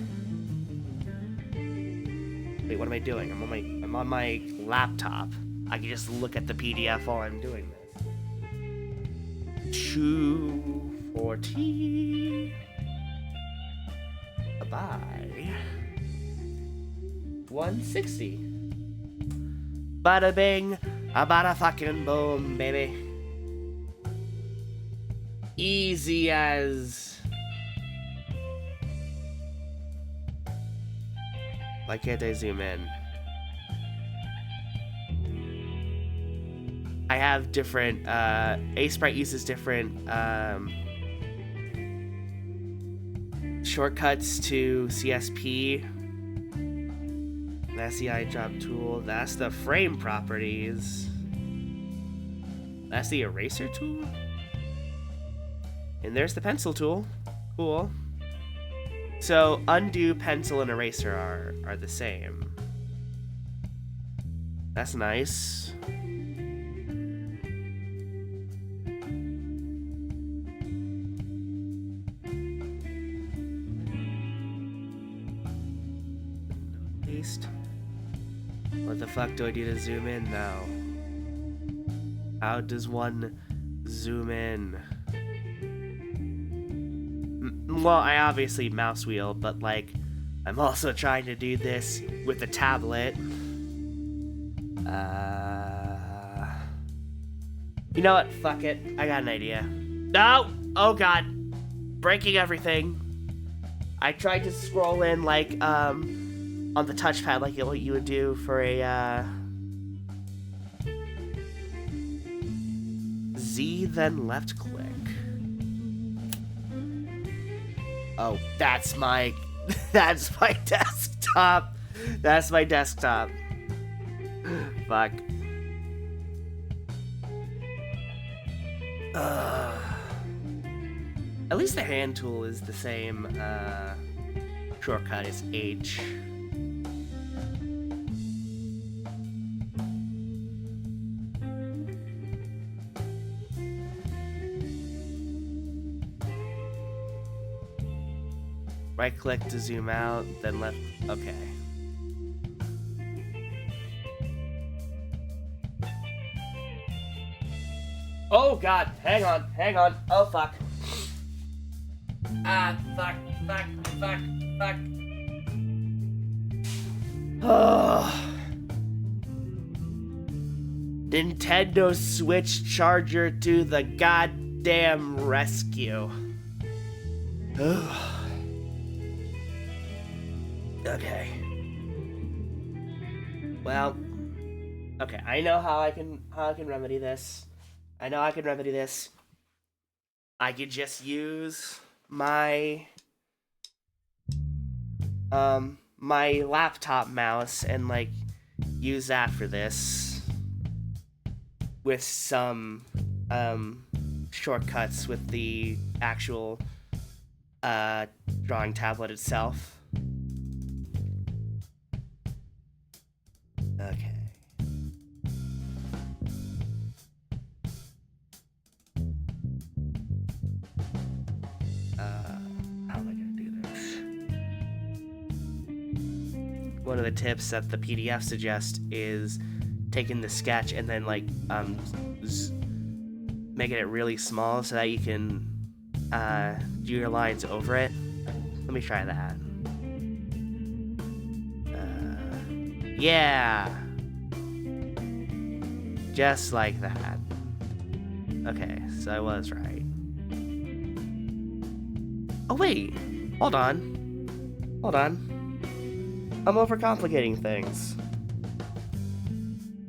Wait, what am I doing? I'm on my laptop. I can just look at the PDF while I'm doing this. 240 by 160. Bada bing, bada fucking boom, baby. Easy as. Why can't I zoom in? I have different, Aseprite uses different, shortcuts to CSP. That's the eye drop tool. That's the frame properties. That's the eraser tool. And there's the pencil tool. Cool. So undo, pencil, and eraser are the same. That's nice. What the fuck do I do to zoom in now? How does one zoom in? Well, I obviously mouse wheel, but like, I'm also trying to do this with a tablet. You know what? Fuck it. I got an idea. No! Oh god. Breaking everything. I tried to scroll in like, on the touchpad like what you would do for a, Z, then left click. Oh, that's my desktop. That's my desktop. Fuck. At least the hand tool is the same, shortcut as H. Right click to zoom out, then left. Okay. Oh god, hang on. Oh fuck. Ah, fuck. Oh. Nintendo Switch charger to the goddamn rescue. Okay. Well, okay, I know how I can remedy this. I could just use my my laptop mouse and like use that for this with some shortcuts with the actual drawing tablet itself. Okay. How am I gonna do this? One of the tips that the PDF suggests is taking the sketch and then like making it really small so that you can do your lines over it. Let me try that. Yeah. Just like that. Okay, so I was right. Oh wait, hold on. I'm overcomplicating things.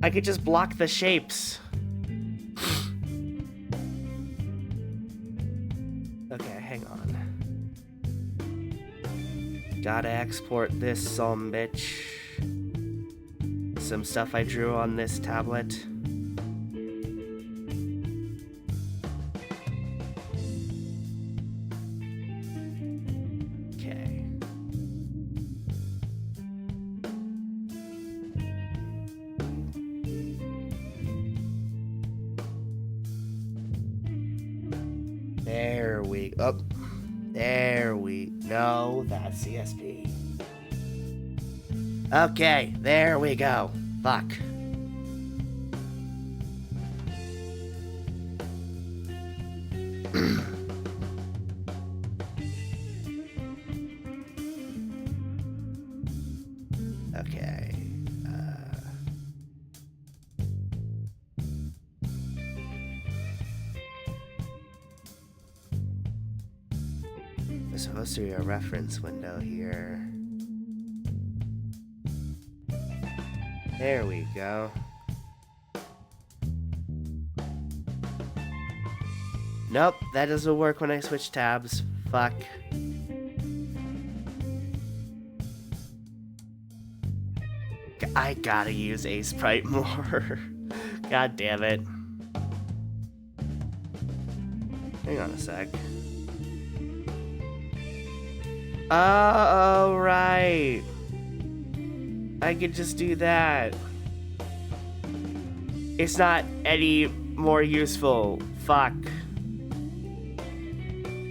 I could just block the shapes. Okay, hang on. Gotta export this sumbitch. Some stuff I drew on this tablet. Okay. There we up. There we no, that's CSP. Okay, there we go. Fuck. Okay. There's supposed to be a reference window here. There we go. Nope, that doesn't work when I switch tabs. Fuck. I gotta use Aseprite more. God damn it. Hang on a sec. Oh, right. I could just do that. It's not any more useful. Fuck.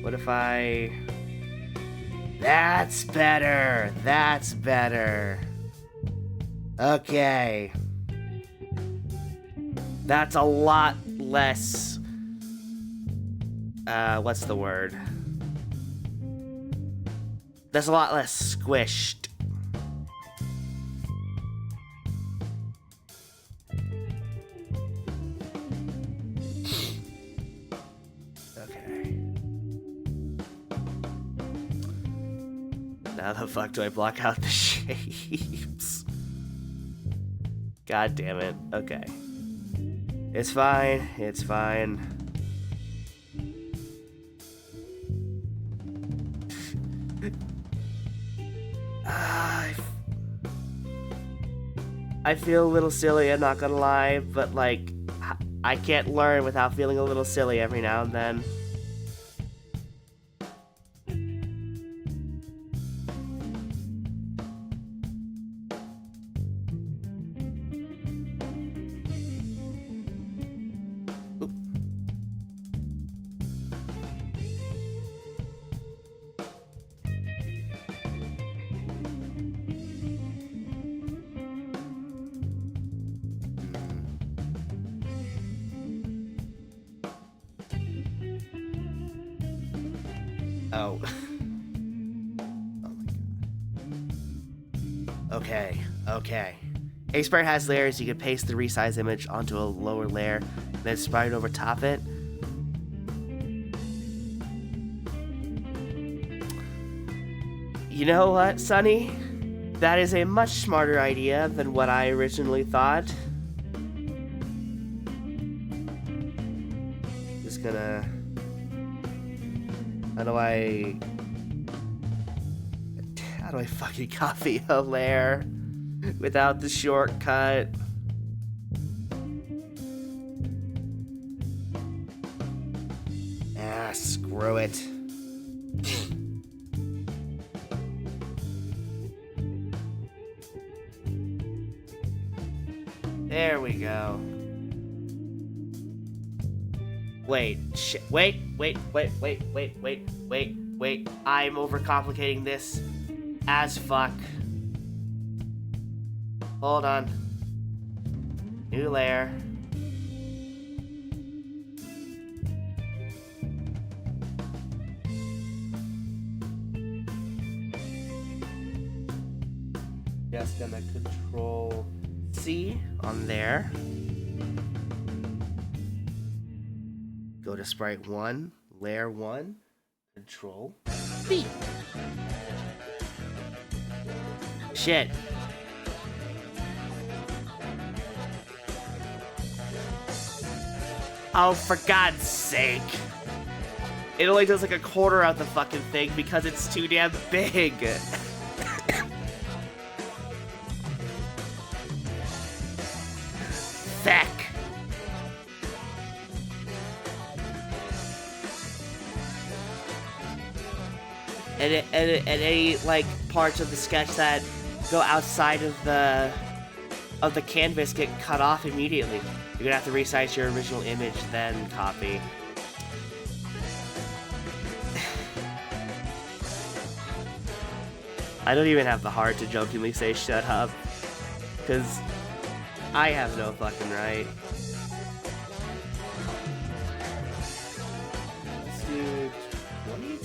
What if I... That's better. That's better. Okay. That's a lot less... what's the word? That's a lot less squished. Okay. Now the fuck do I block out the shapes? God damn it. Okay. It's fine. It's fine. I feel a little silly, I'm not gonna lie, but like, I can't learn without feeling a little silly every now and then. Oh. Oh my god. Okay, okay. Aseprite has layers. You can paste the resize image onto a lower layer, then sprite over top it. You know what, Sonny? That is a much smarter idea than what I originally thought. Just gonna... How do I fucking copy a layer without the shortcut? Ah, screw it. There we go. Wait, shit. Wait. I'm overcomplicating this as fuck. Hold on. New layer. Just gonna Control C on there. Go to Sprite 1, Layer 1, Control V. Shit. Oh, for God's sake. It only does like a quarter of the fucking thing because it's too damn big. Feck. And any like parts of the sketch that go outside of the canvas get cut off immediately. You're gonna have to resize your original image, then copy. I don't even have the heart to jokingly say shut up, because I have no fucking right. Let's do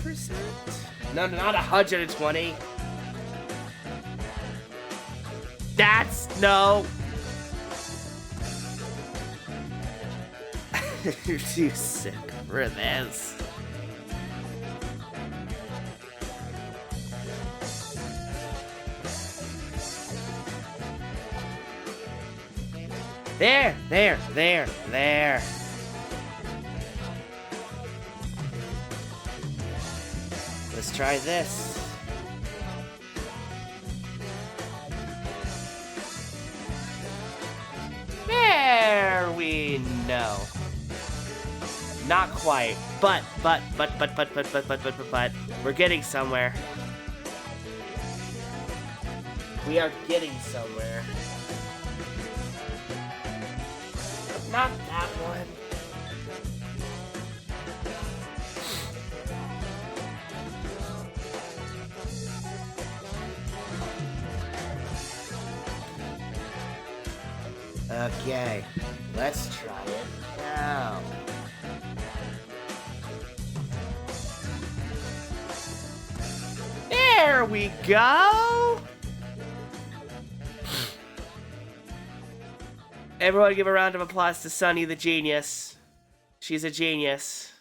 20%? No, not 120. That's no. You're too sick for this. There. Let's try this. There we know. Not quite, but we're getting somewhere. We are getting somewhere. Not that one. Okay, let's try it now. There we go! Everyone give a round of applause to Sunny the genius. She's a genius.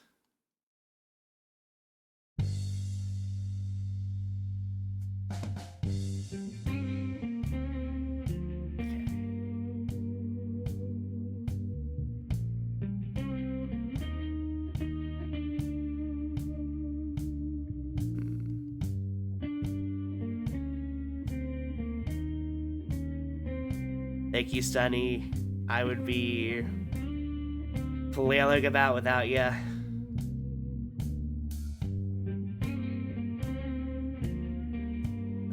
Thank you, Sunny. I would be flailing about without you.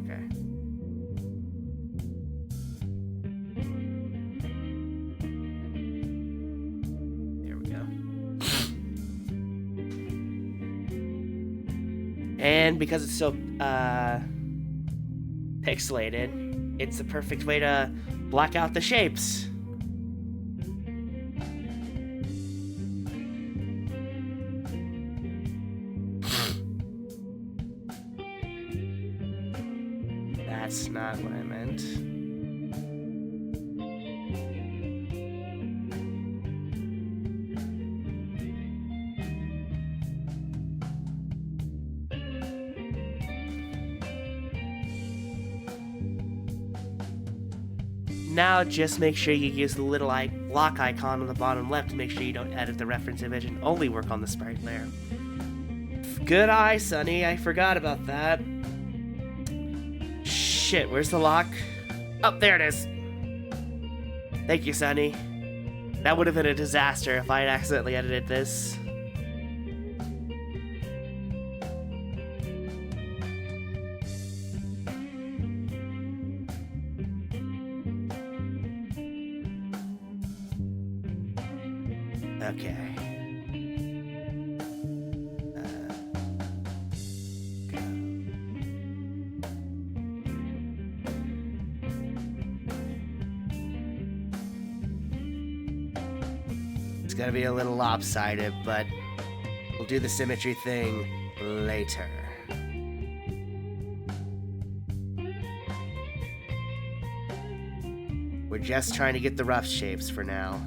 Okay. There we go. And because it's so pixelated, it's the perfect way to block out the shapes. That's not what I meant. Now just make sure you use the little lock icon on the bottom left to make sure you don't edit the reference image and only work on the sprite layer. Good eye, Sunny. I forgot about that. Shit, where's the lock? Oh, there it is. Thank you, Sunny. That would have been a disaster if I had accidentally edited this. Okay. It's gonna be a little lopsided, but we'll do the symmetry thing later. We're just trying to get the rough shapes for now.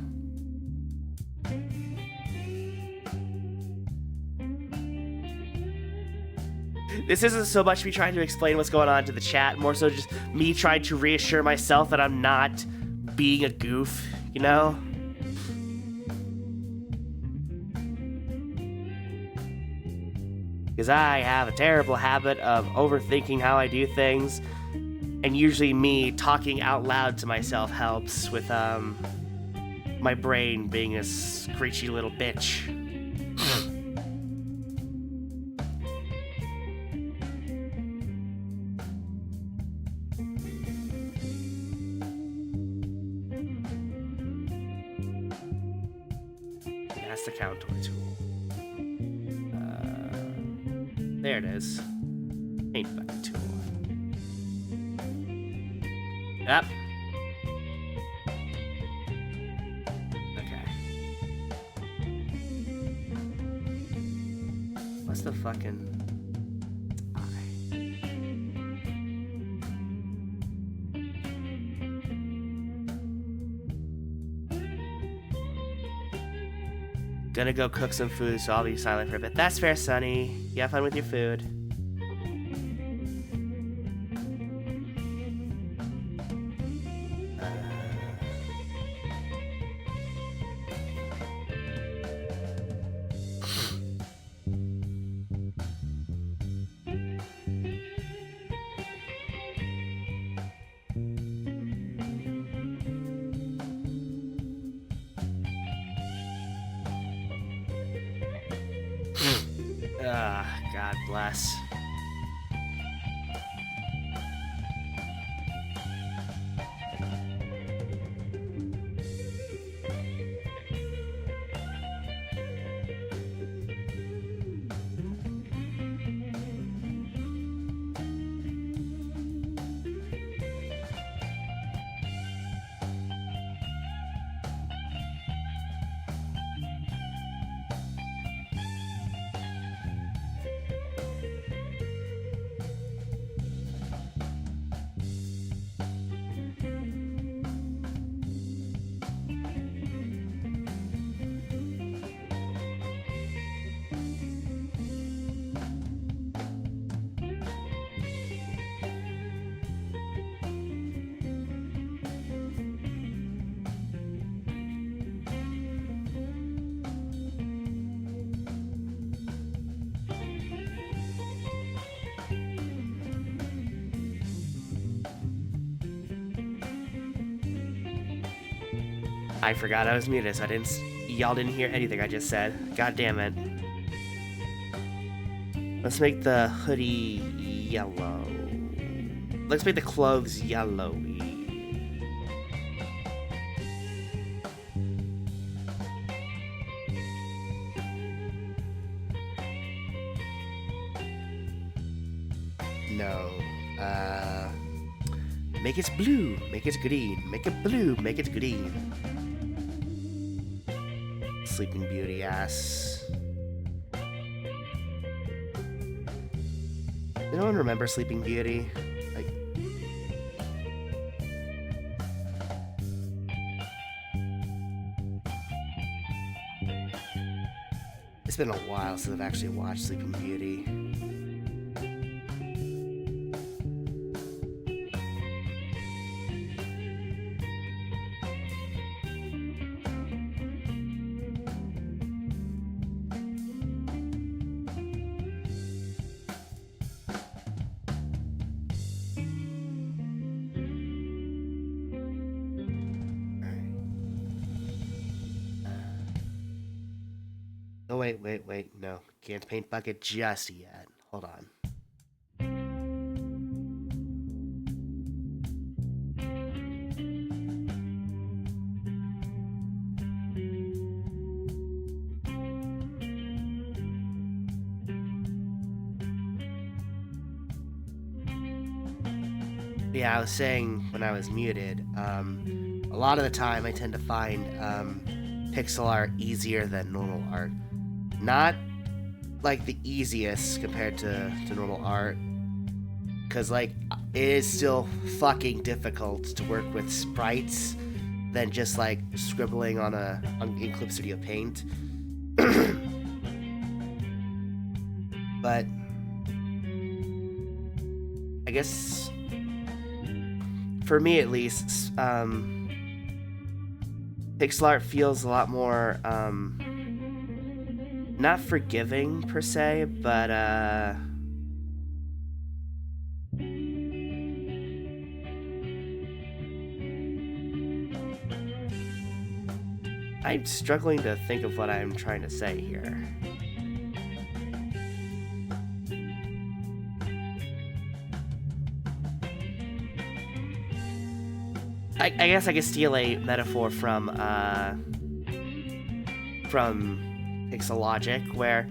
This isn't so much me trying to explain what's going on to the chat, more so just me trying to reassure myself that I'm not being a goof, you know? Because I have a terrible habit of overthinking how I do things, and usually me talking out loud to myself helps with my brain being a screechy little bitch. That's the counter tool. There it is. Paint bucket tool. Yep. Okay. What's the fucking... Gonna go cook some food, so I'll be silent for a bit. That's fair, Sonny. You have fun with your food. God bless. I forgot I was muted, so y'all didn't hear anything I just said. God damn it. Let's make the hoodie yellow. Let's make the clothes yellowy. No. Make it blue, make it green, make it blue, make it green. Sleeping Beauty ass. No one remember Sleeping Beauty? Like, it's been a while since I've actually watched Sleeping Beauty. Oh, wait, no. Can't paint bucket just yet. Hold on. Yeah, I was saying when I was muted, a lot of the time I tend to find pixel art easier than normal art. Not like the easiest compared to normal art, because like it is still fucking difficult to work with sprites than just like scribbling in Clip Studio Paint. But I guess for me at least, pixel art feels a lot more not forgiving per se, but I'm struggling to think of what I'm trying to say here. I guess I could steal a metaphor from Pixelogic, where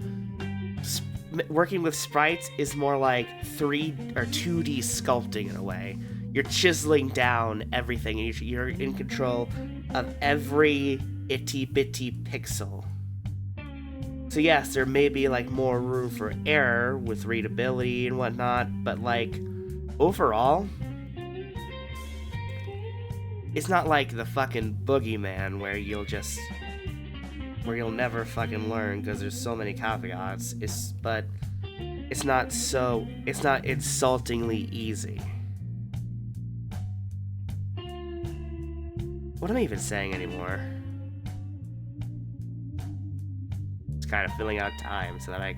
working with sprites is more like 3 or 2D sculpting in a way. You're chiseling down everything, and you're in control of every itty bitty pixel. So yes, there may be like more room for error with readability and whatnot, but like overall, it's not like the fucking Boogeyman where you'll never fucking learn because there's so many caveats. But it's not insultingly easy. What am I even saying anymore? Just kind of filling out time so that I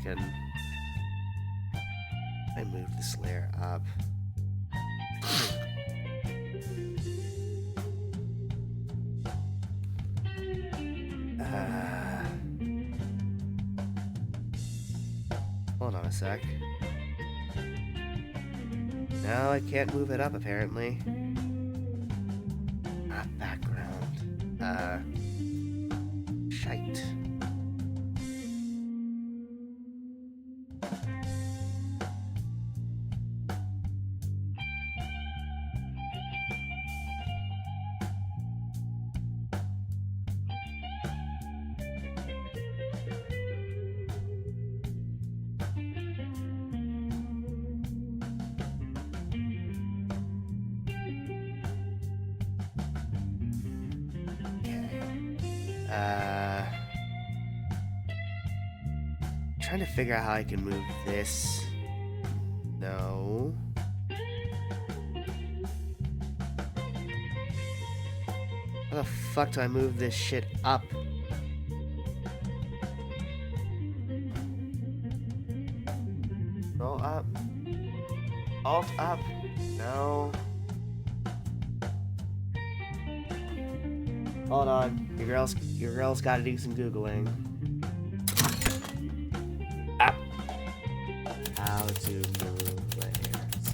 move this layer up. Hold on a sec. No, I can't move it up apparently. Background. Shite. Trying to figure out how I can move this. No. How the fuck do I move this shit up? Roll up. Alt up. No. Hold on. Your girl's gotta do some Googling. Up. How to move layers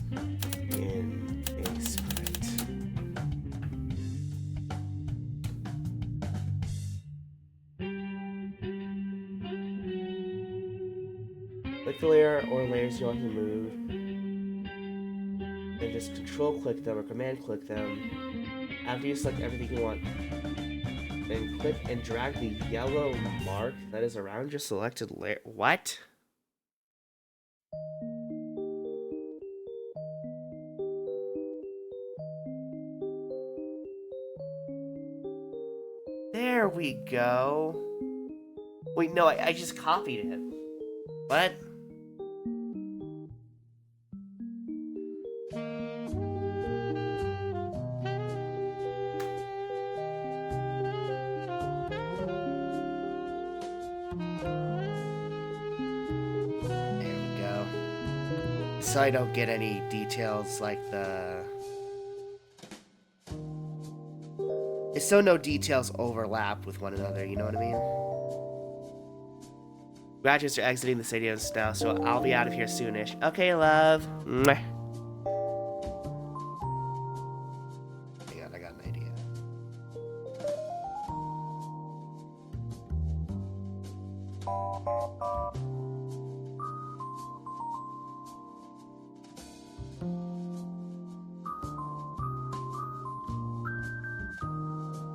in a sprite. Click the layer or layers you want to move. Then just control click them or command click them. After you select everything you want, then click and drag the yellow mark that is around your selected layer. What? There we go. Wait, no, I just copied it. What? So I don't get any details like the... So no details overlap with one another, you know what I mean? Graduates are exiting the stadium now, so I'll be out of here soonish. Okay, love. Mwah. Hang on, I got an idea.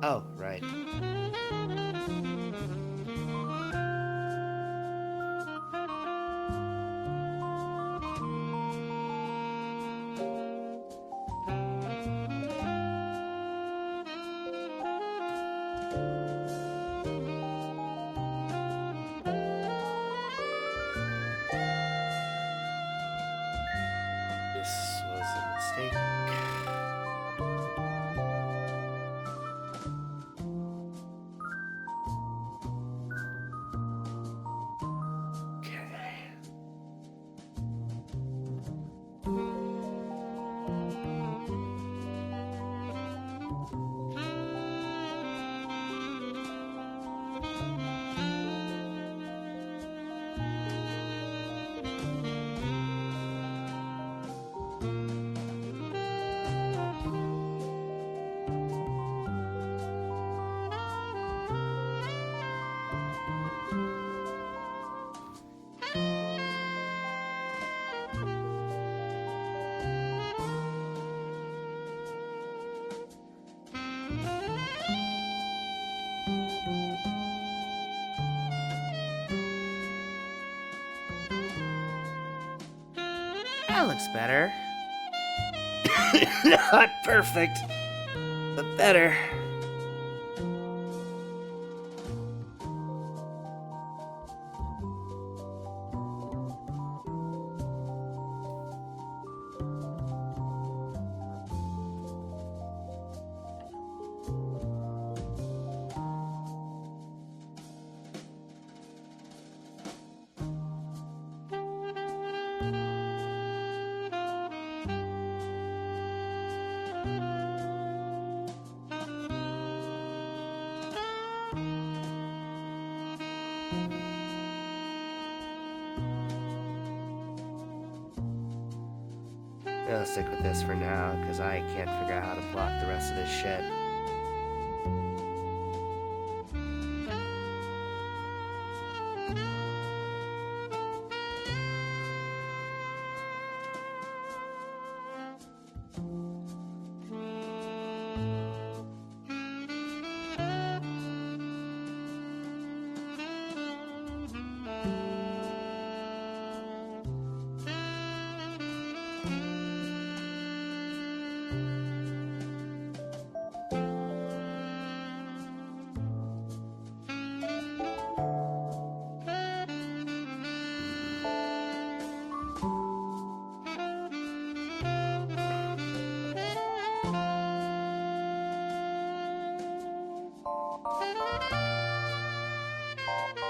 Oh, right. This was a mistake. That looks better. Not perfect, but better. I'll stick with this for now, because I can't figure out how to block the rest of this shit.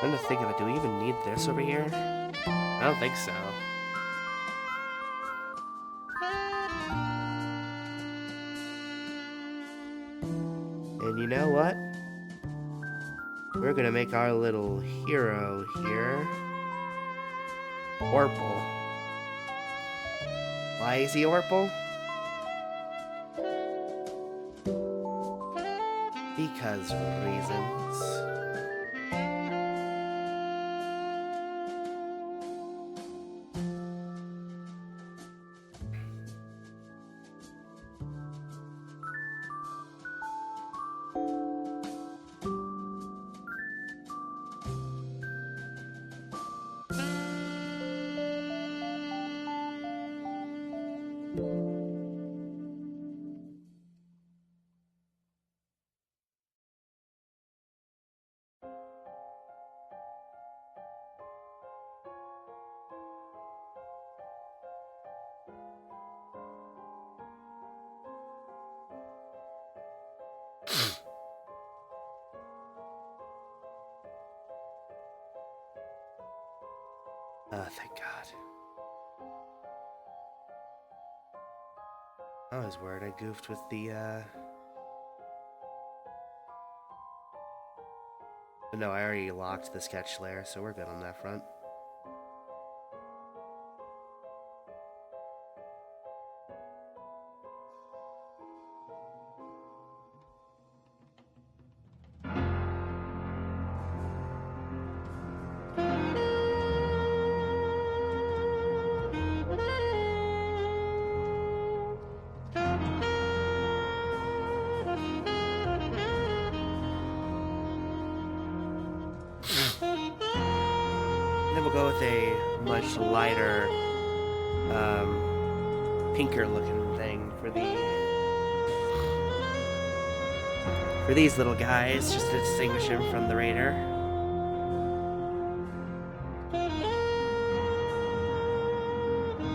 I'm trying to think of it. Do we even need this over here? I don't think so. And you know what? We're gonna make our little hero here Orpal. Why is he Orpal? Because reasons. Oh, thank God. I was worried I goofed with the, But no, I already locked the sketch layer, so we're good on that front. Then we'll go with a much lighter, pinker looking thing for these little guys, just to distinguish him from the Raider.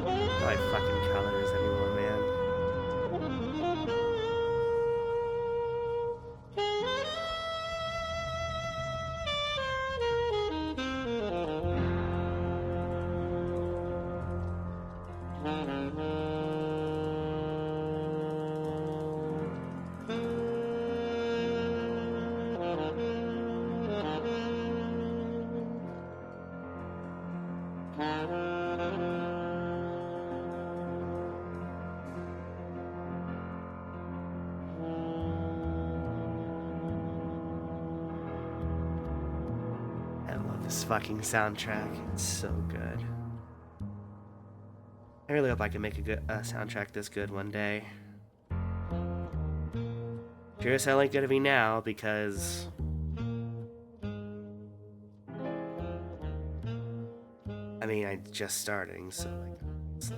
No, I fucking colors anymore, man. I love this fucking soundtrack. It's so good. I really hope I can make a good soundtrack this good one day. Sure as hell ain't gonna be now, because I mean, I'm just starting, so like, obviously.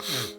Oh.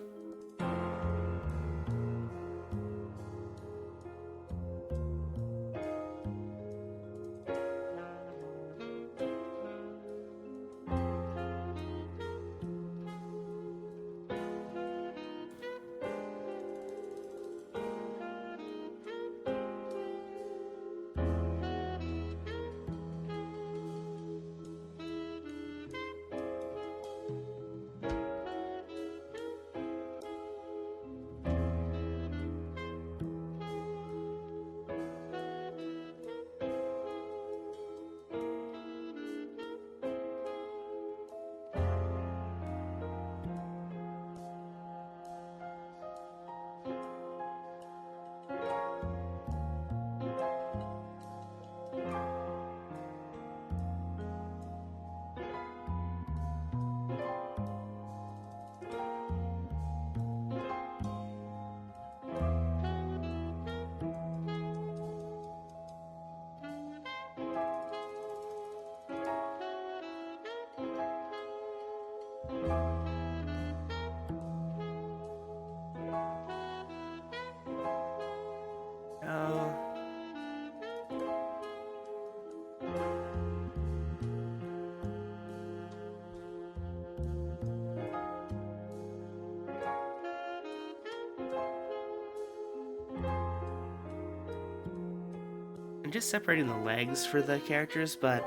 I'm just separating the legs for the characters, but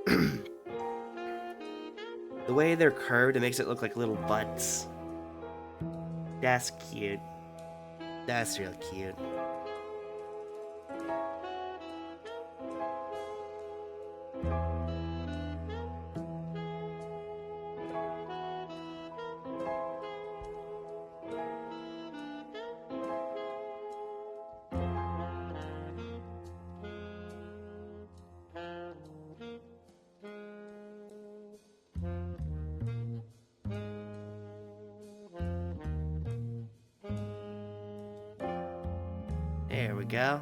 the way they're curved, it makes it look like little butts. That's cute. That's real cute. There we go.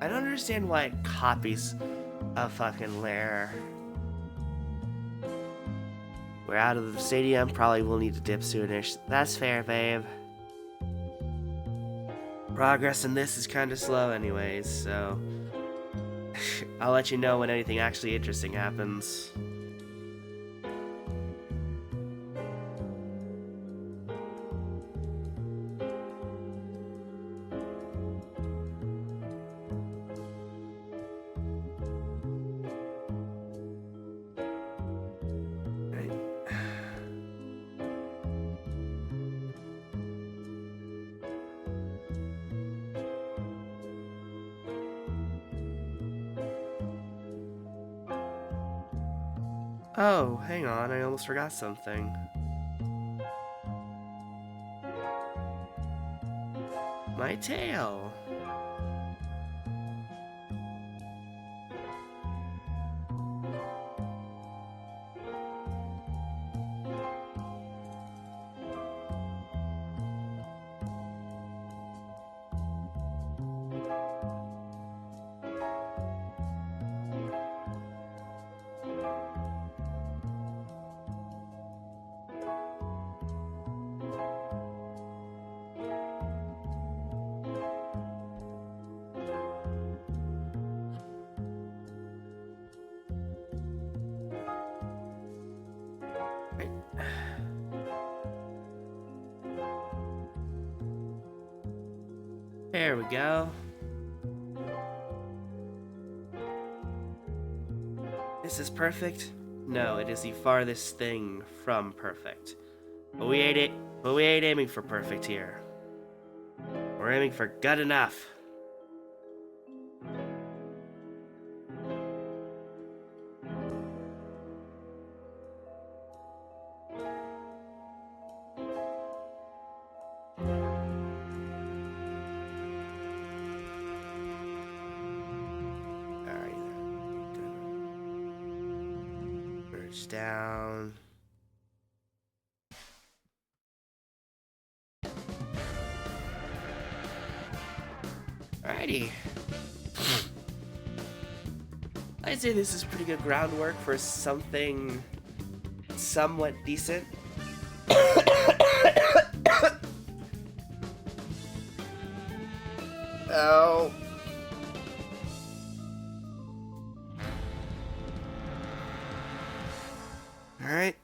I don't understand why it copies a fucking lair. We're out of the stadium, probably will need to dip soonish. That's fair, babe. Progress in this is kind of slow anyways, so I'll let you know when anything actually interesting happens. Oh, hang on, I almost forgot something. My tail. There we go. This is perfect? No, it is the farthest thing from perfect. But we ain't aiming for perfect here. We're aiming for good enough. Switch down. Alrighty. I'd say this is pretty good groundwork for something somewhat decent. Oh. All right.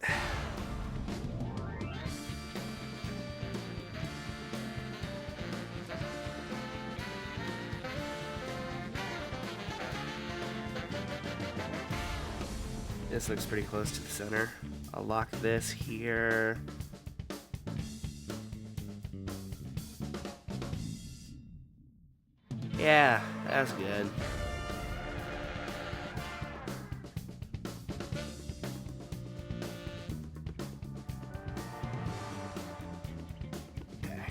This looks pretty close to the center. I'll lock this here. Yeah, that's good. Okay.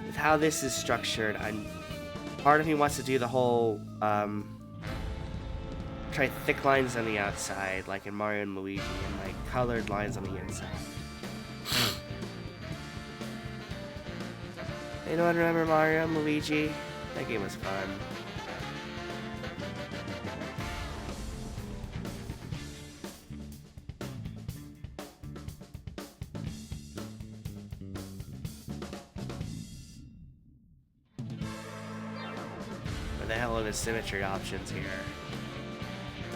With how this is structured, part of me wants to do the whole try thick lines on the outside, like in Mario and Luigi, and like colored lines on the inside. Anyone remember Mario and Luigi? That game was fun. What the hell are the symmetry options here?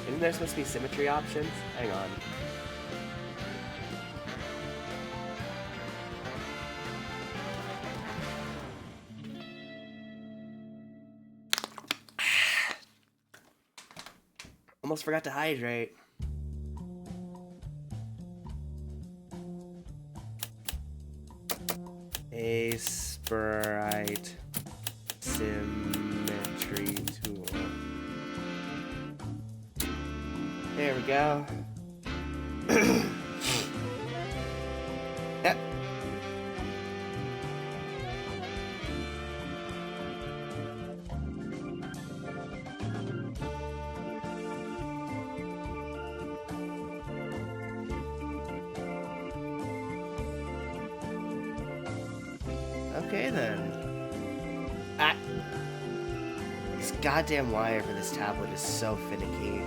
Isn't there supposed to be symmetry options? Hang on. Almost forgot to hydrate. A sprite symmetry tool. There we go. Yep. Okay then. This goddamn wire for this tablet is so finicky.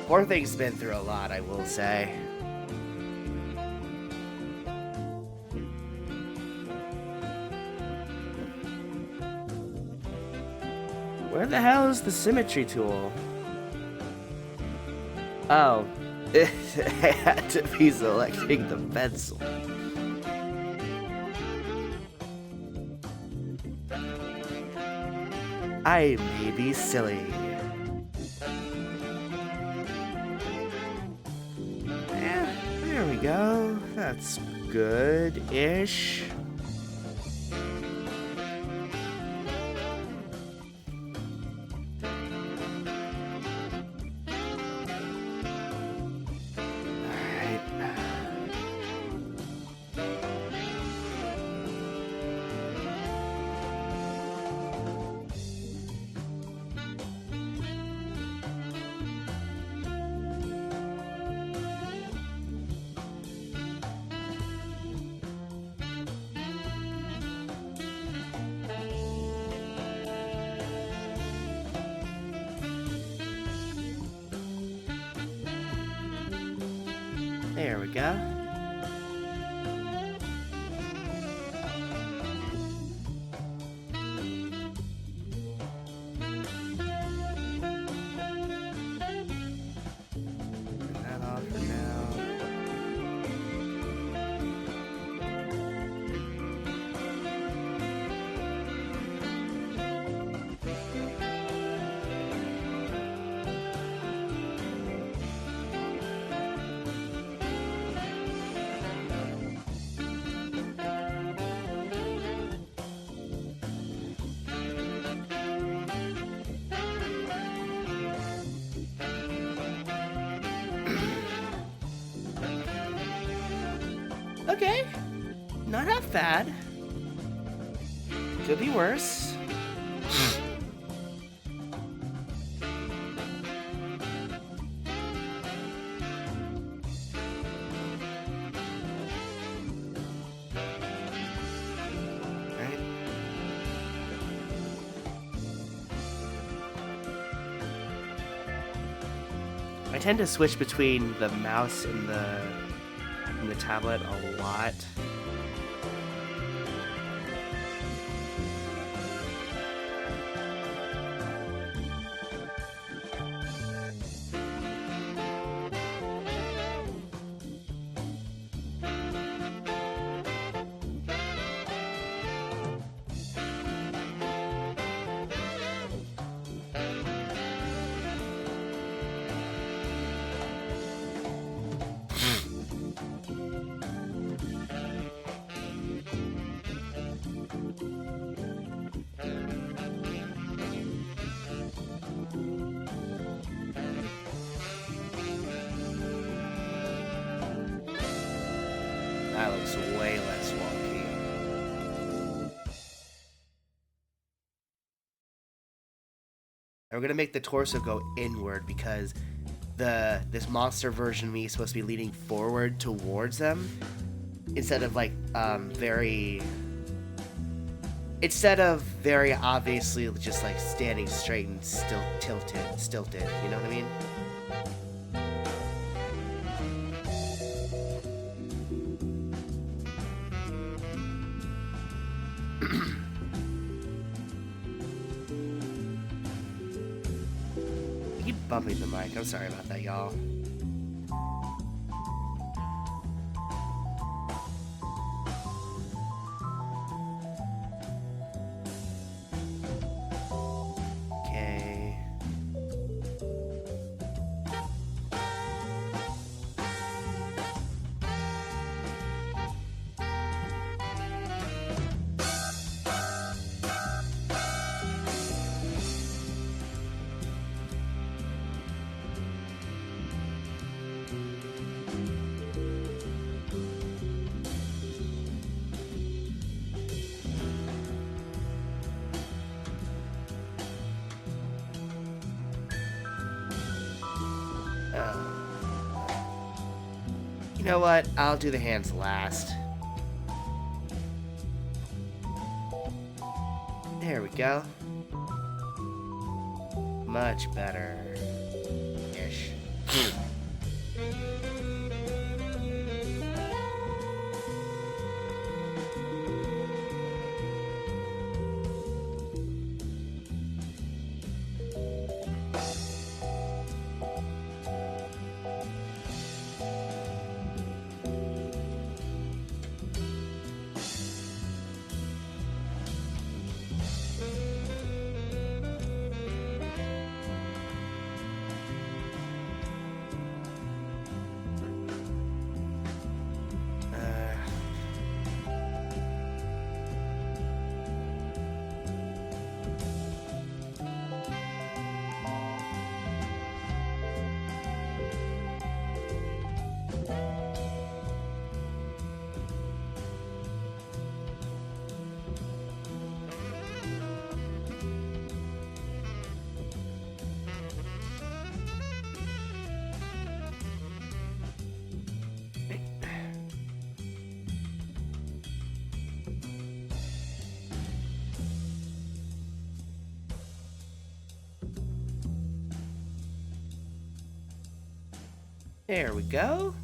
Poor thing's been through a lot, I will say. Where the hell is the symmetry tool? Oh, I had to be selecting the pencil. I may be silly. There we go. That's good-ish. There we go. Turn that off for now. Okay, not half bad. Could be worse. I tend to switch between the mouse and the tablet a lot. That looks way less wonky. And we're gonna make the torso go inward because this monster version of me is supposed to be leaning forward towards them instead of like very obviously just like standing straight and still stilted. You know what I mean? Keep bumping the mic. I'm sorry about that, y'all. Okay. You know what? I'll do the hands last. There we go. Much better. Ish. There we go.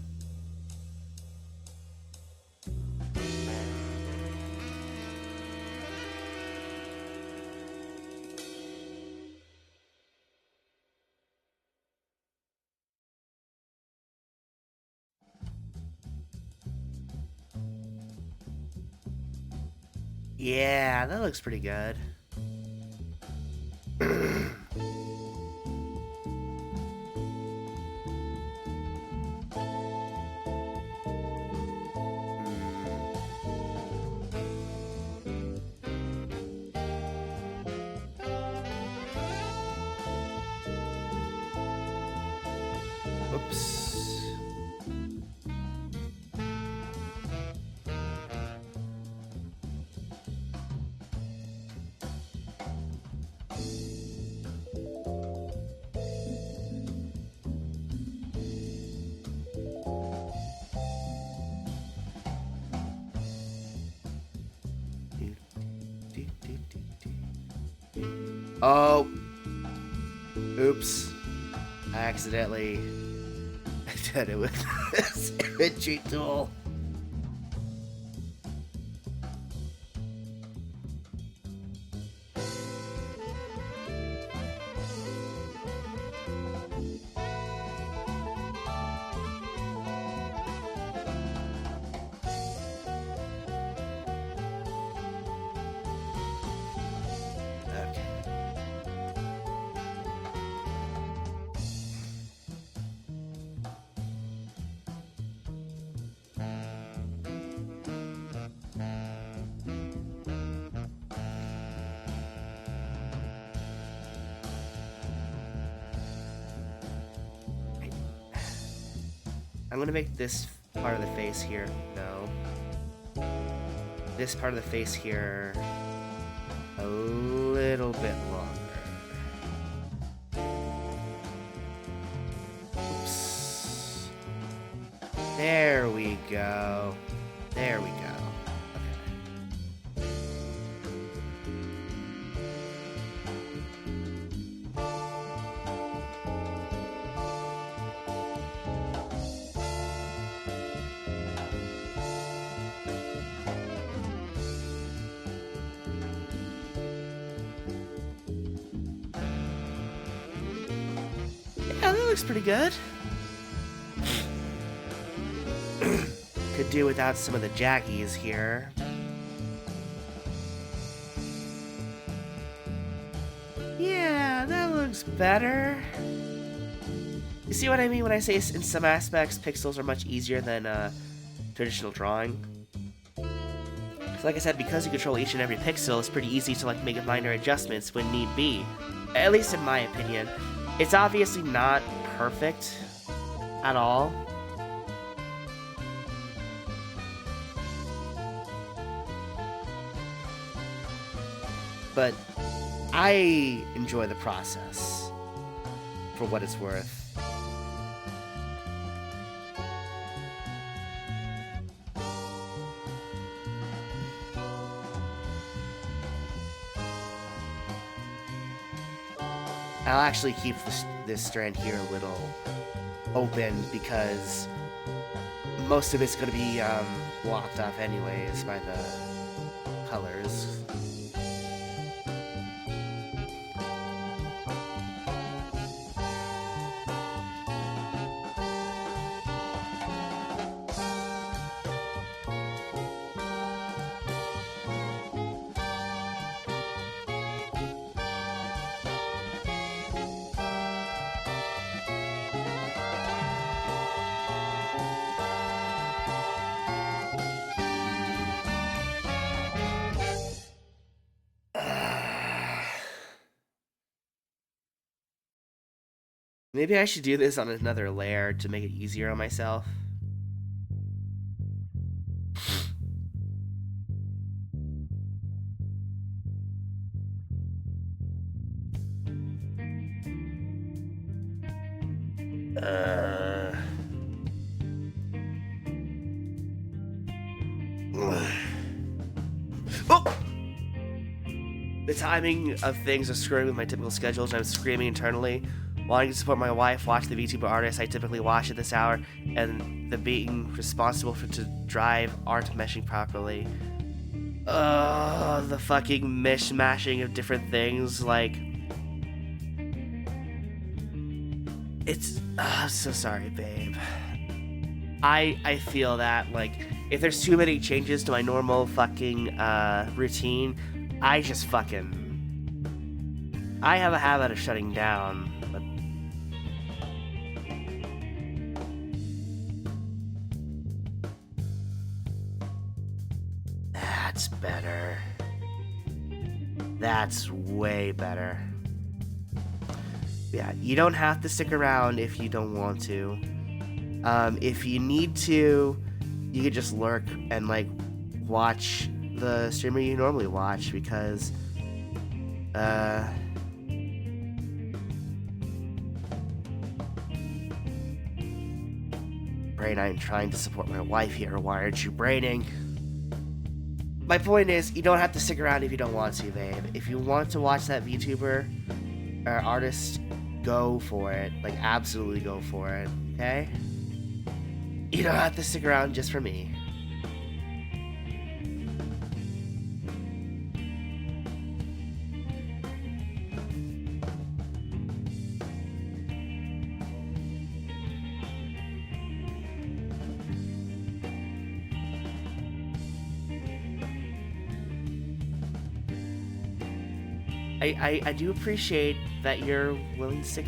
Yeah, that looks pretty good. Oops. Oh. Oops. I accidentally did it with this imagery tool. I'm gonna make this part of the face here, no. This part of the face here a little bit longer. Oops. There we go. There we go. Yeah, that looks pretty good. Could do without some of the jackies here. Yeah, that looks better. You see what I mean when I say in some aspects pixels are much easier than traditional drawing? So like I said, because you control each and every pixel, it's pretty easy to like make minor adjustments when need be. At least in my opinion. It's obviously not perfect at all. But I enjoy the process for what it's worth. I'll actually keep this strand here a little open because most of it's going to be blocked off anyways by the colors. Maybe I should do this on another layer to make it easier on myself. Oh! The timing of things are screwing with my typical schedules, and I'm screaming internally. Wanting to support my wife, watch the VTuber artists I typically watch at this hour, and the being responsible for to drive aren't meshing properly. The fucking mishmashing of different things, like... It's... I'm so sorry, babe. I feel that, like, if there's too many changes to my normal fucking, routine, I just fucking... I have a habit of shutting down, but... That's better. That's way better. Yeah, you don't have to stick around if you don't want to. If you need to, you could just lurk and, like, watch the streamer you normally watch, because, Brain, I'm trying to support my wife here. Why aren't you braining? My point is, you don't have to stick around if you don't want to, babe. If you want to watch that VTuber or artist go for it. Like, absolutely go for it, okay? You don't have to stick around just for me. I do appreciate that you're willing to stick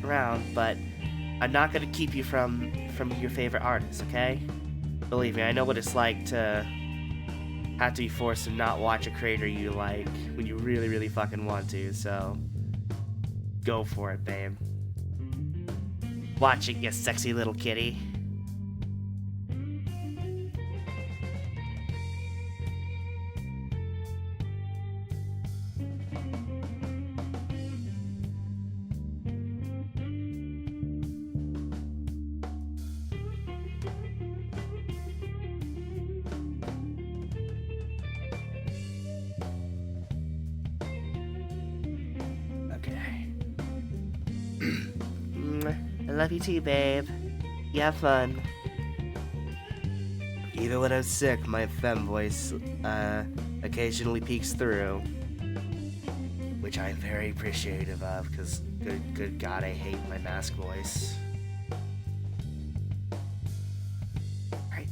around, but I'm not gonna keep you from your favorite artist, okay? Believe me, I know what it's like to have to be forced to not watch a creator you like when you really, really fucking want to, so go for it, babe. Watch it, you sexy little kitty. I love you too, babe. You have fun. Even when I'm sick, my femme voice occasionally peeks through, which I'm very appreciative of, because good God, I hate my mask voice. Right.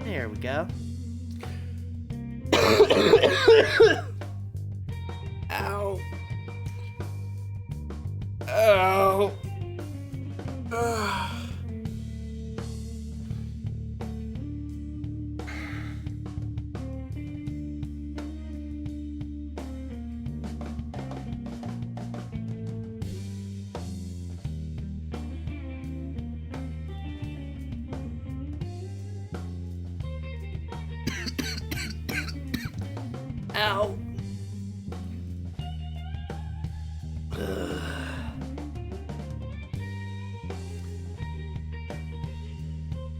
There we go. Ow. Ow. Ugh. Ow.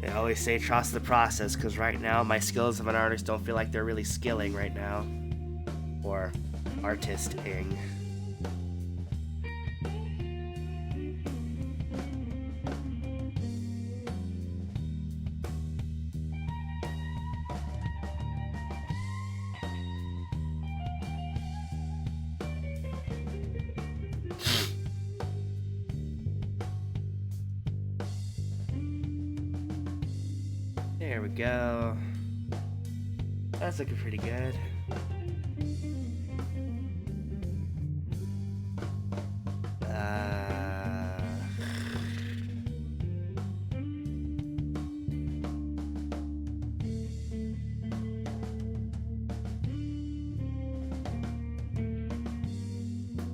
They always say trust the process, because right now my skills of an artist don't feel like they're really skilling right now. Or artisting. There we go. That's looking pretty good.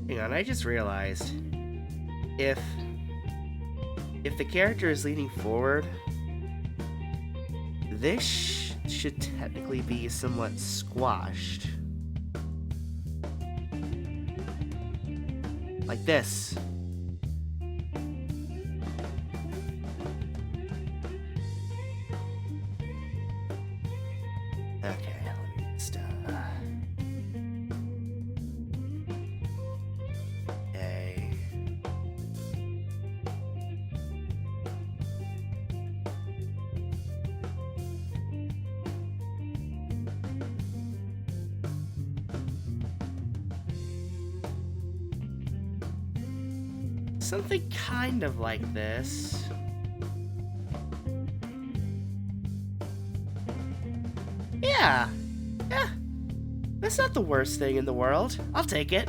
Hang on, I just realized if the character is leaning forward, this should technically be somewhat squashed. Like this. Okay, let me just okay. Something kind of like this. Yeah. That's not the worst thing in the world. I'll take it.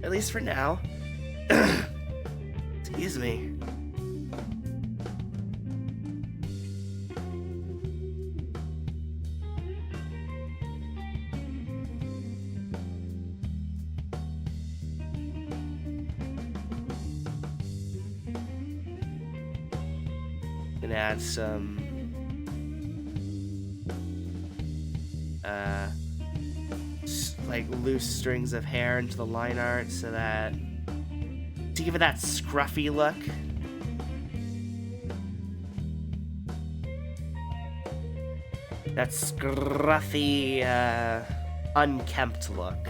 At least for now. Excuse me. Gonna add some like loose strings of hair into the line art so that to give it that scruffy look. That scruffy, unkempt look.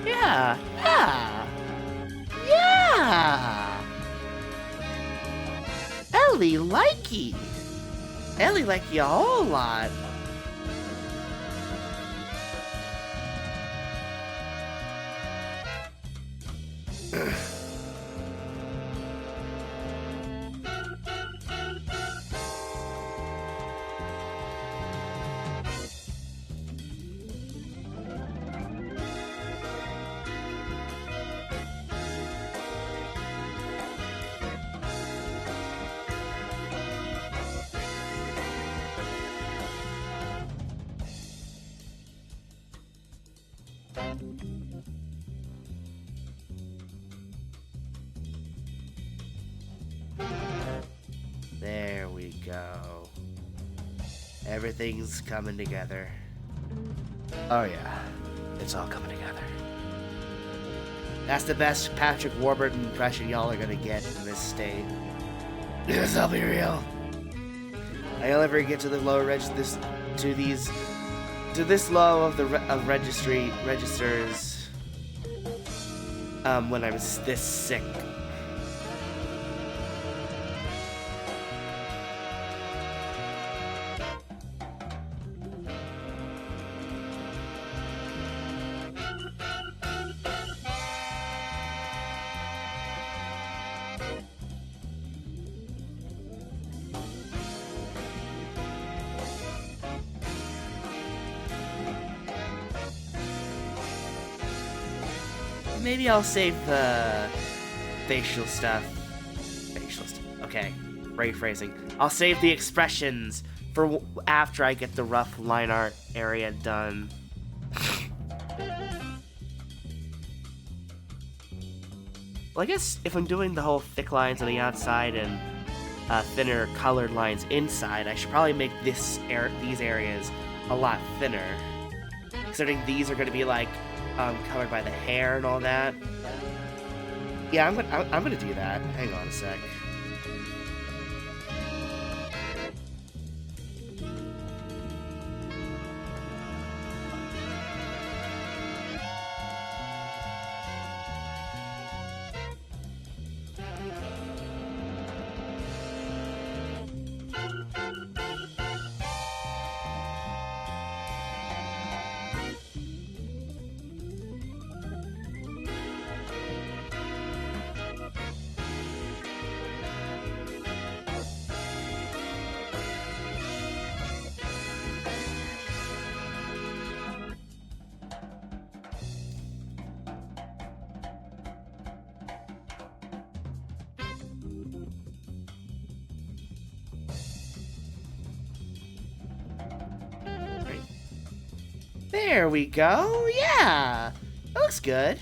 Yeah, yeah, yeah. Ellie likey. Ellie like you a whole lot. There we go. Everything's coming together. Oh yeah, it's all coming together. That's the best Patrick Warburton impression y'all are gonna get in this state. Because I'll be real. I'll ever get to the lower this low of the registers when I was this sick. Maybe I'll save the facial stuff. Okay, rephrasing. I'll save the expressions for after I get the rough line art area done. Well, I guess if I'm doing the whole thick lines on the outside and thinner colored lines inside, I should probably make these areas a lot thinner. Considering these are going to be like covered by the hair and all that. Yeah, I'm gonna do that. Hang on a sec. There we go. Yeah, that looks good.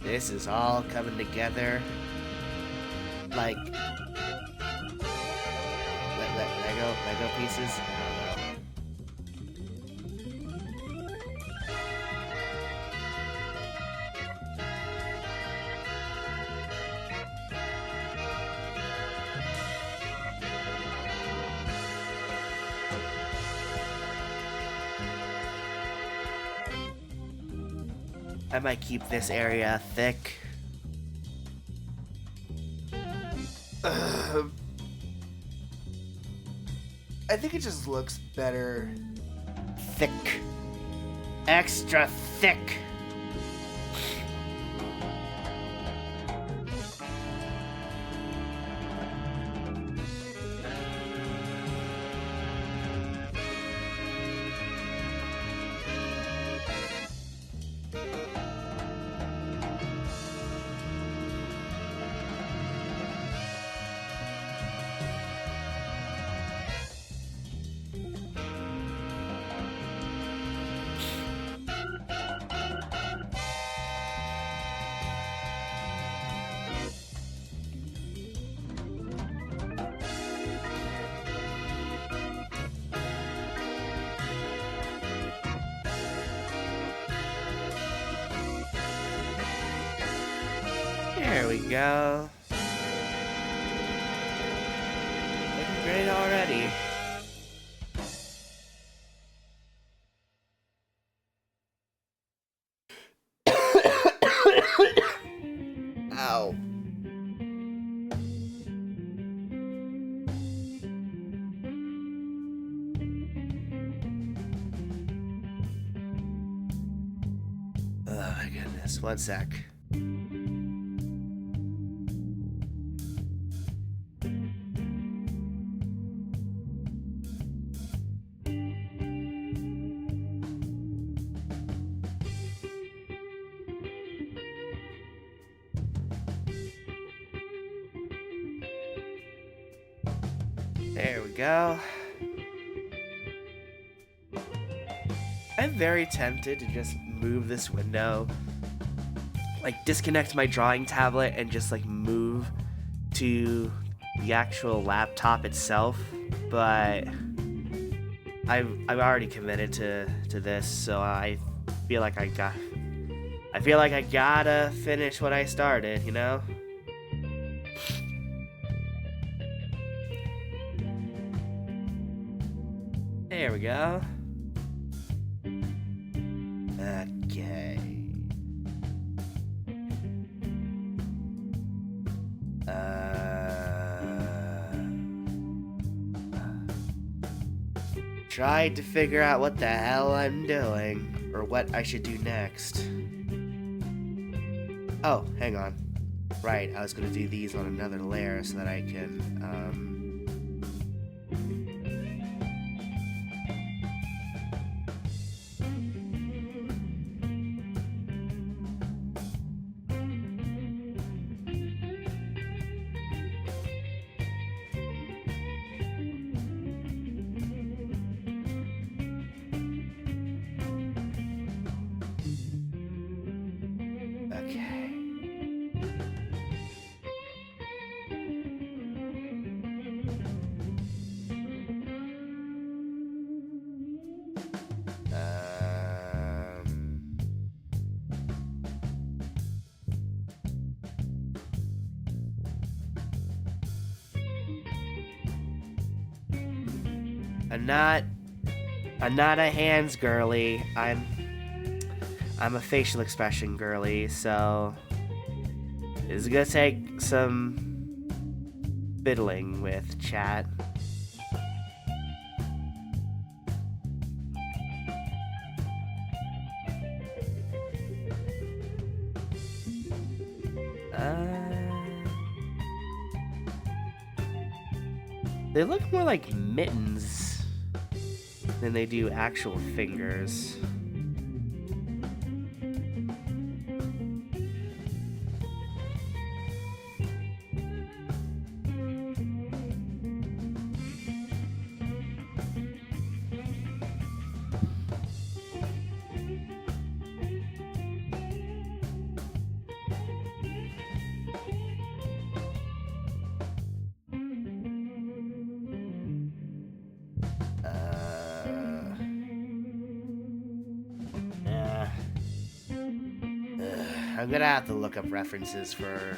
This is all coming together like Lego pieces. I don't know. I might keep this area thick. I think it just looks better. Thick. Extra thick. There we go. Looking great already. Ow. Oh my goodness, one sec. There we go. I'm very tempted to just move this window, like disconnect my drawing tablet and just like move to the actual laptop itself, but I'm already committed to this, so I feel like I gotta finish what I started, you know? There we go. Okay. Tried to figure out what the hell I'm doing, or what I should do next. Oh, hang on. Right, I was gonna do these on another layer so that I can, okay. I'm not a hands girly. I'm a facial expression girly, so it's gonna take some fiddling with, chat. They look more like mittens than they do actual fingers. I'm gonna have to look up references for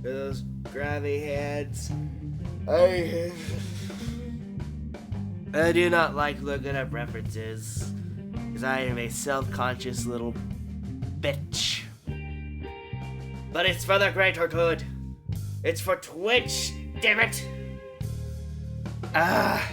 those grabby heads. I do not like looking up references, because I am a self-conscious little bitch. But it's for the greater good. It's for Twitch, damn it! Ah.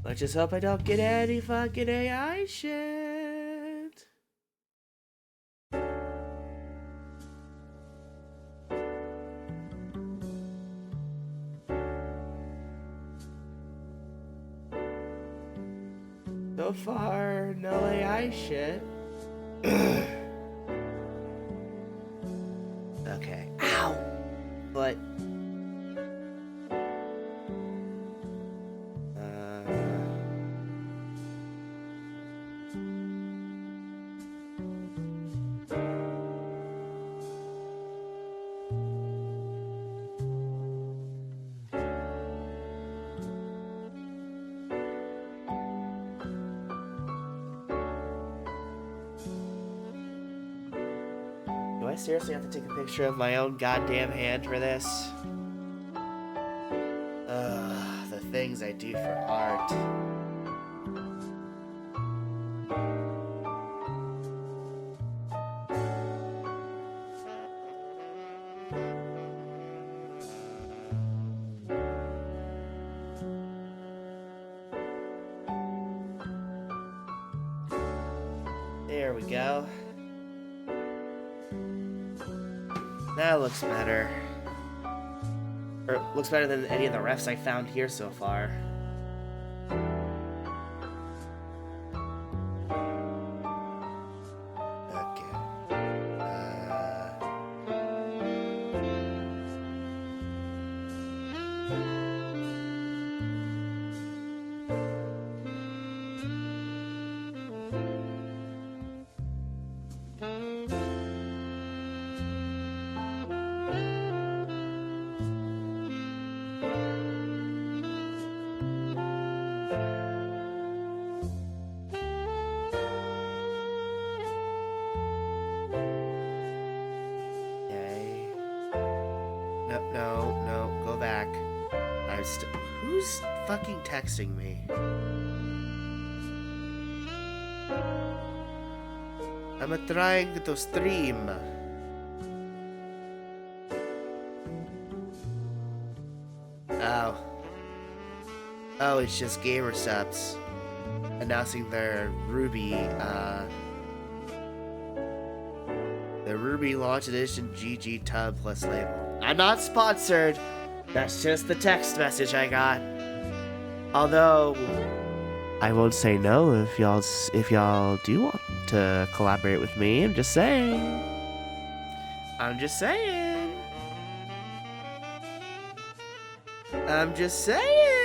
I just hope I don't get any fucking AI shit. So far, no AI shit. Okay. Ow! But... Do I seriously have to take a picture of my own goddamn hand for this? The things I do for art. There we go. That looks better. Or looks better than any of the refs I found here so far. Okay. No, go back. Who's fucking texting me? I'm trying to stream. Oh, it's just Gamer Subs announcing their Ruby, the Ruby Launch Edition GG Tub Plus label. I'm not sponsored. That's just the text message I got. Although I won't say no if y'all do want to collaborate with me. I'm just saying. I'm just saying.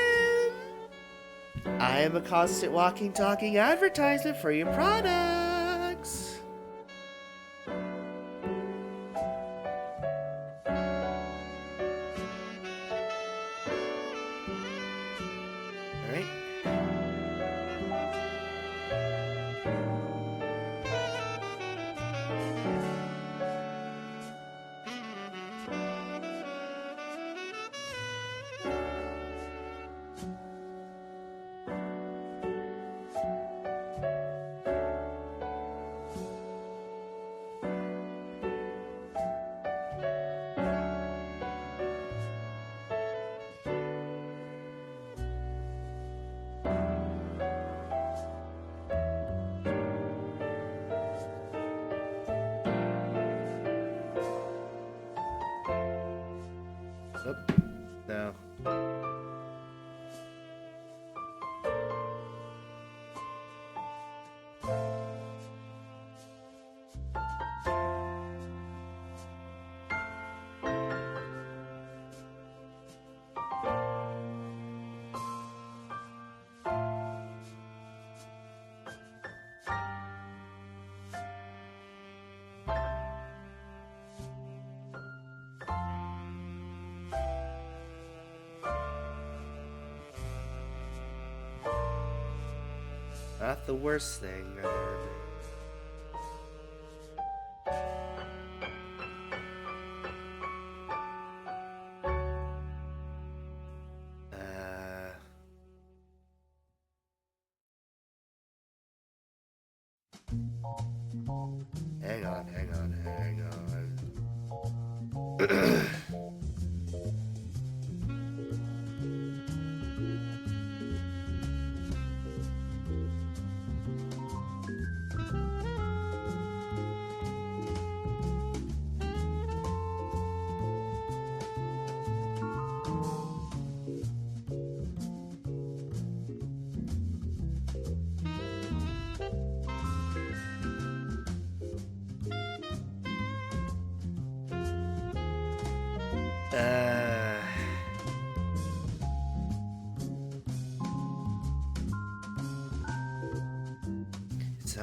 I am a constant walking, talking advertisement for your products. Alright. Oh, no. Not the worst thing I've ever made. Hang on. So,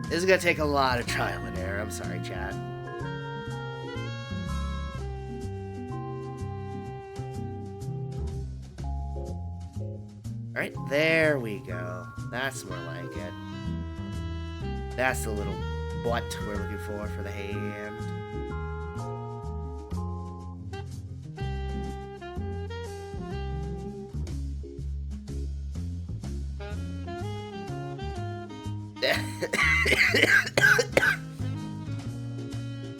this is gonna take a lot of trial and error. I'm sorry, chat. Alright, there we go. That's more like it. That's the little butt we're looking for the hand.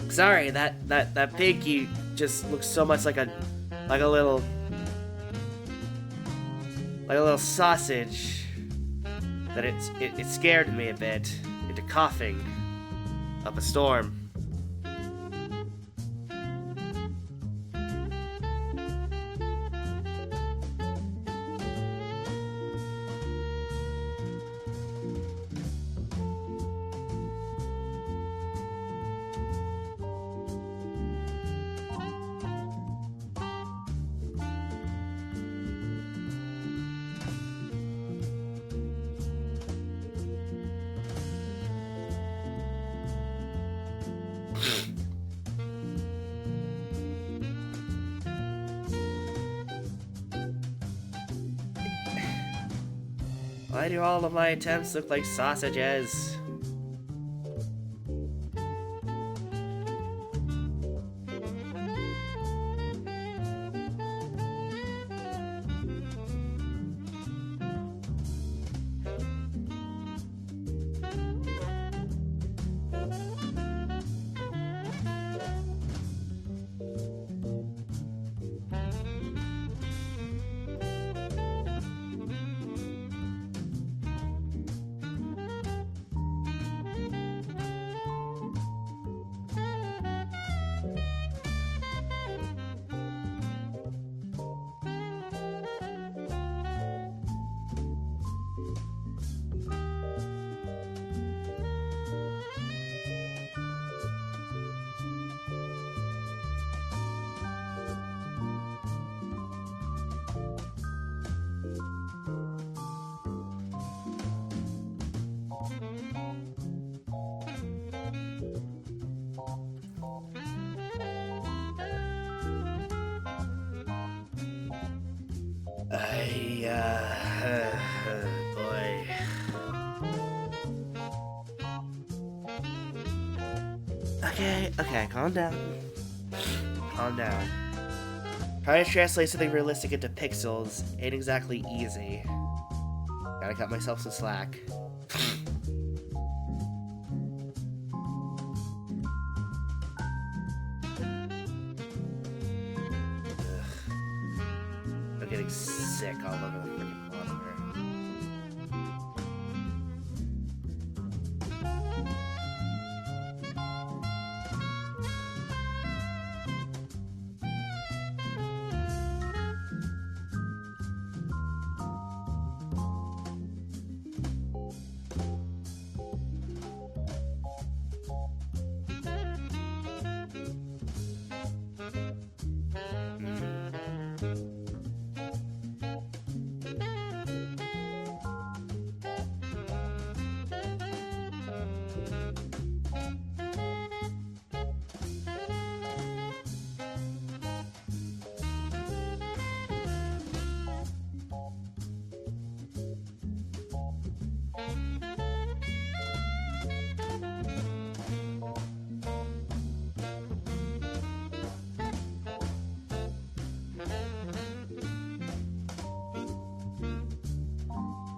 Sorry, that pinky just looks so much like a little sausage that it scared me a bit into coughing up a storm. Why do all of my attempts look like sausages? Boy. Okay, calm down. Calm down. Trying to translate something realistic into pixels ain't exactly easy. Gotta cut myself some slack. I'm getting sick all over the freaking monitor.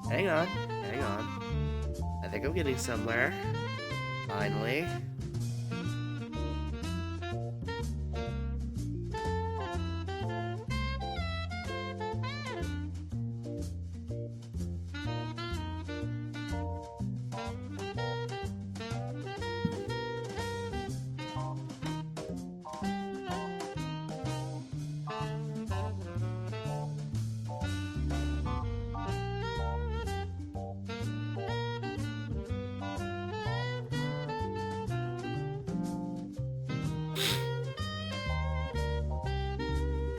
Hang on, hang on. I think I'm getting somewhere. Finally.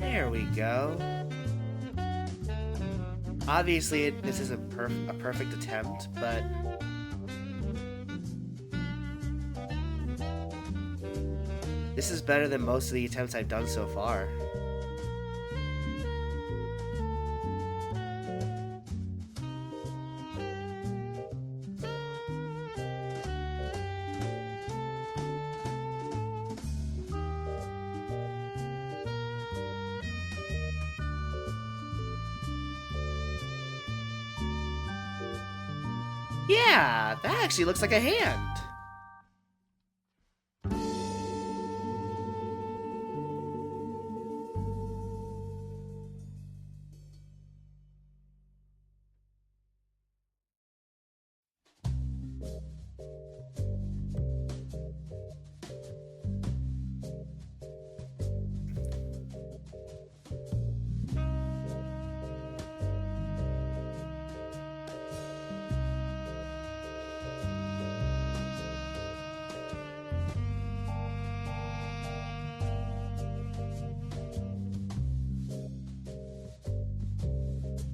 There we go. Obviously, this isn't a perfect attempt, but this is better than most of the attempts I've done so far. Yeah, that actually looks like a hand.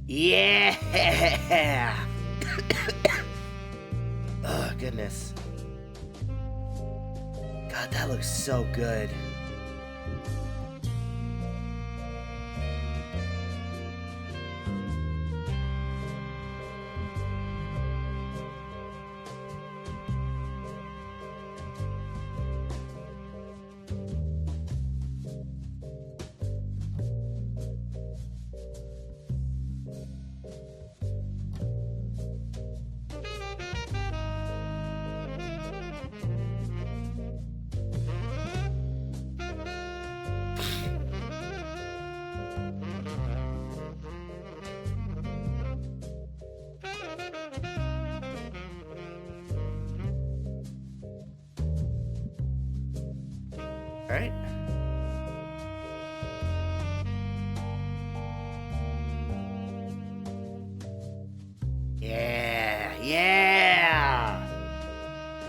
Yeah! Oh, goodness. God, that looks so good. Alright. Yeah, yeah!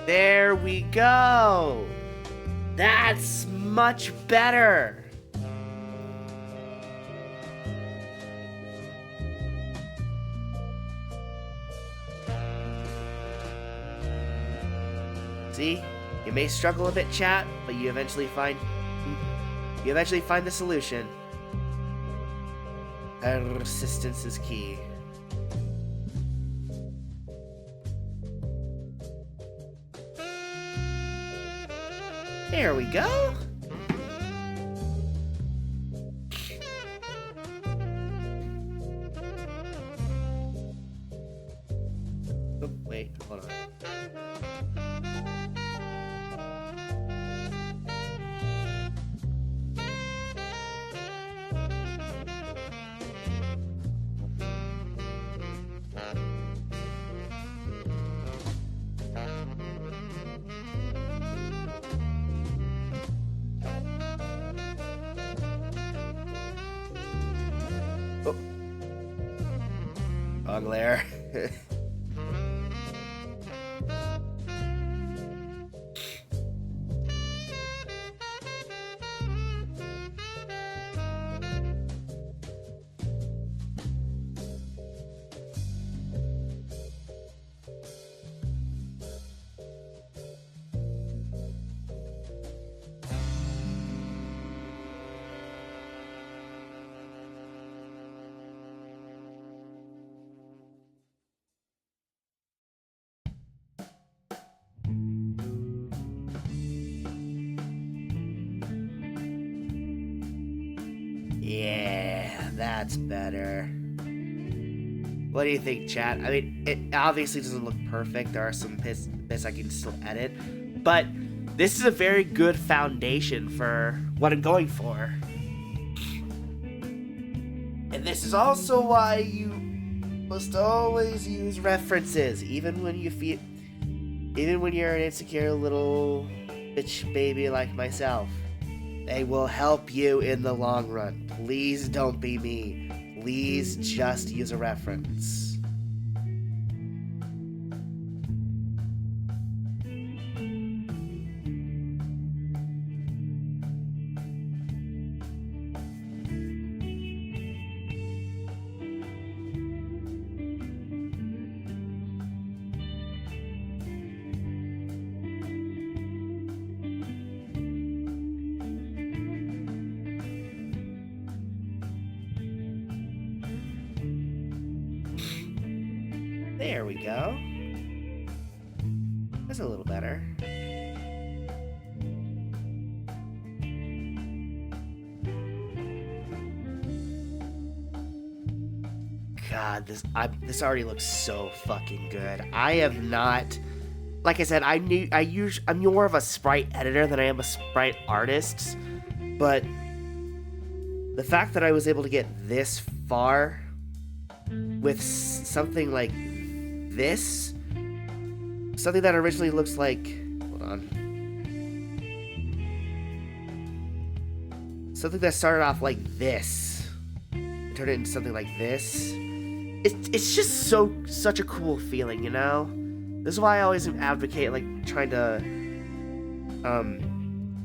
There we go! That's much better! See? You may struggle a bit, chat, but you eventually find the solution. Persistence is key. There we go. Oh, wait, hold on. Oh. Wrong layer. Yeah, that's better. What do you think, chat? I mean, it obviously doesn't look perfect. There are some bits I can still edit. But this is a very good foundation for what I'm going for. And this is also why you must always use references, even when you're an insecure little bitch baby like myself. They will help you in the long run. Please don't be me. Please just use a reference. There we go. That's a little better. God, this already looks so fucking good. I have not, like I said, I'm more of a sprite editor than I am a sprite artist, but the fact that I was able to get this far with something like this, something that originally looks like, hold on, something that started off like this, and turned it into something like this. It's just such a cool feeling, you know? This is why I always advocate, like, trying to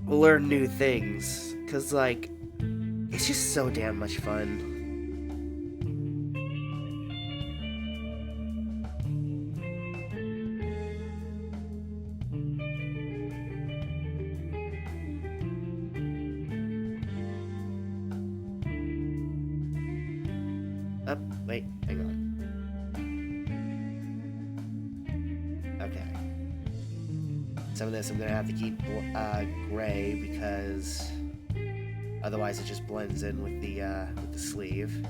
learn new things, because, like, it's just so damn much fun. Wait, hang on. Okay. Some of this I'm gonna have to keep gray because otherwise it just blends in with the sleeve.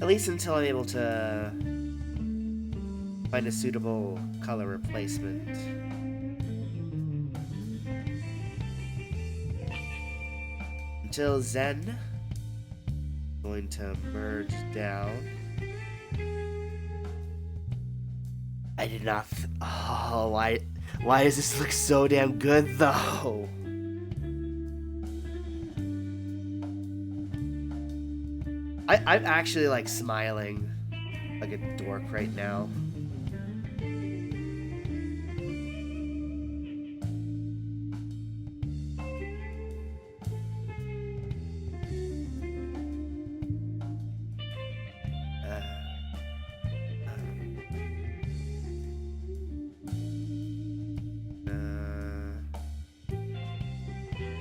At least until I'm able to find a suitable color replacement. Until then, I'm going to merge down. I did not. Oh, why does this look so damn good though? I'm actually like smiling like a dork right now.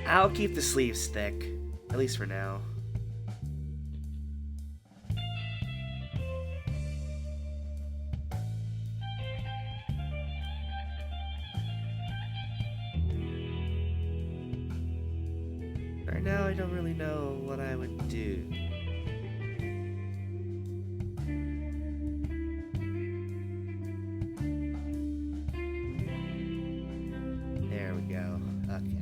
I'll keep the sleeves thick, at least for now. Right now, I don't really know what I would do. There we go. Okay.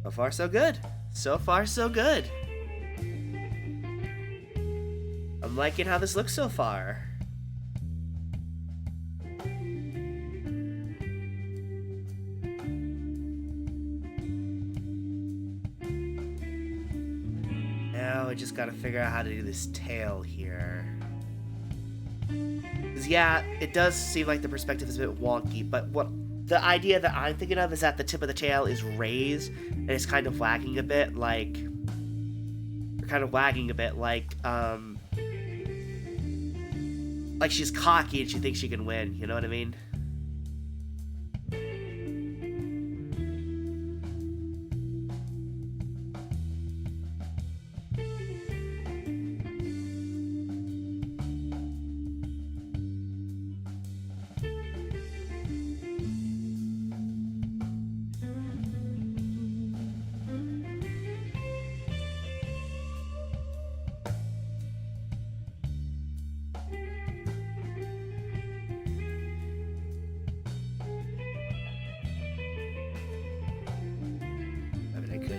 So far, so good. So far, so good. I'm liking how this looks so far. Now I just gotta figure out how to do this tail here. 'Cause yeah, it does seem like the perspective is a bit wonky, but what the idea that I'm thinking of is that the tip of the tail is raised and it's kind of wagging a bit like she's cocky and she thinks she can win, you know what I mean?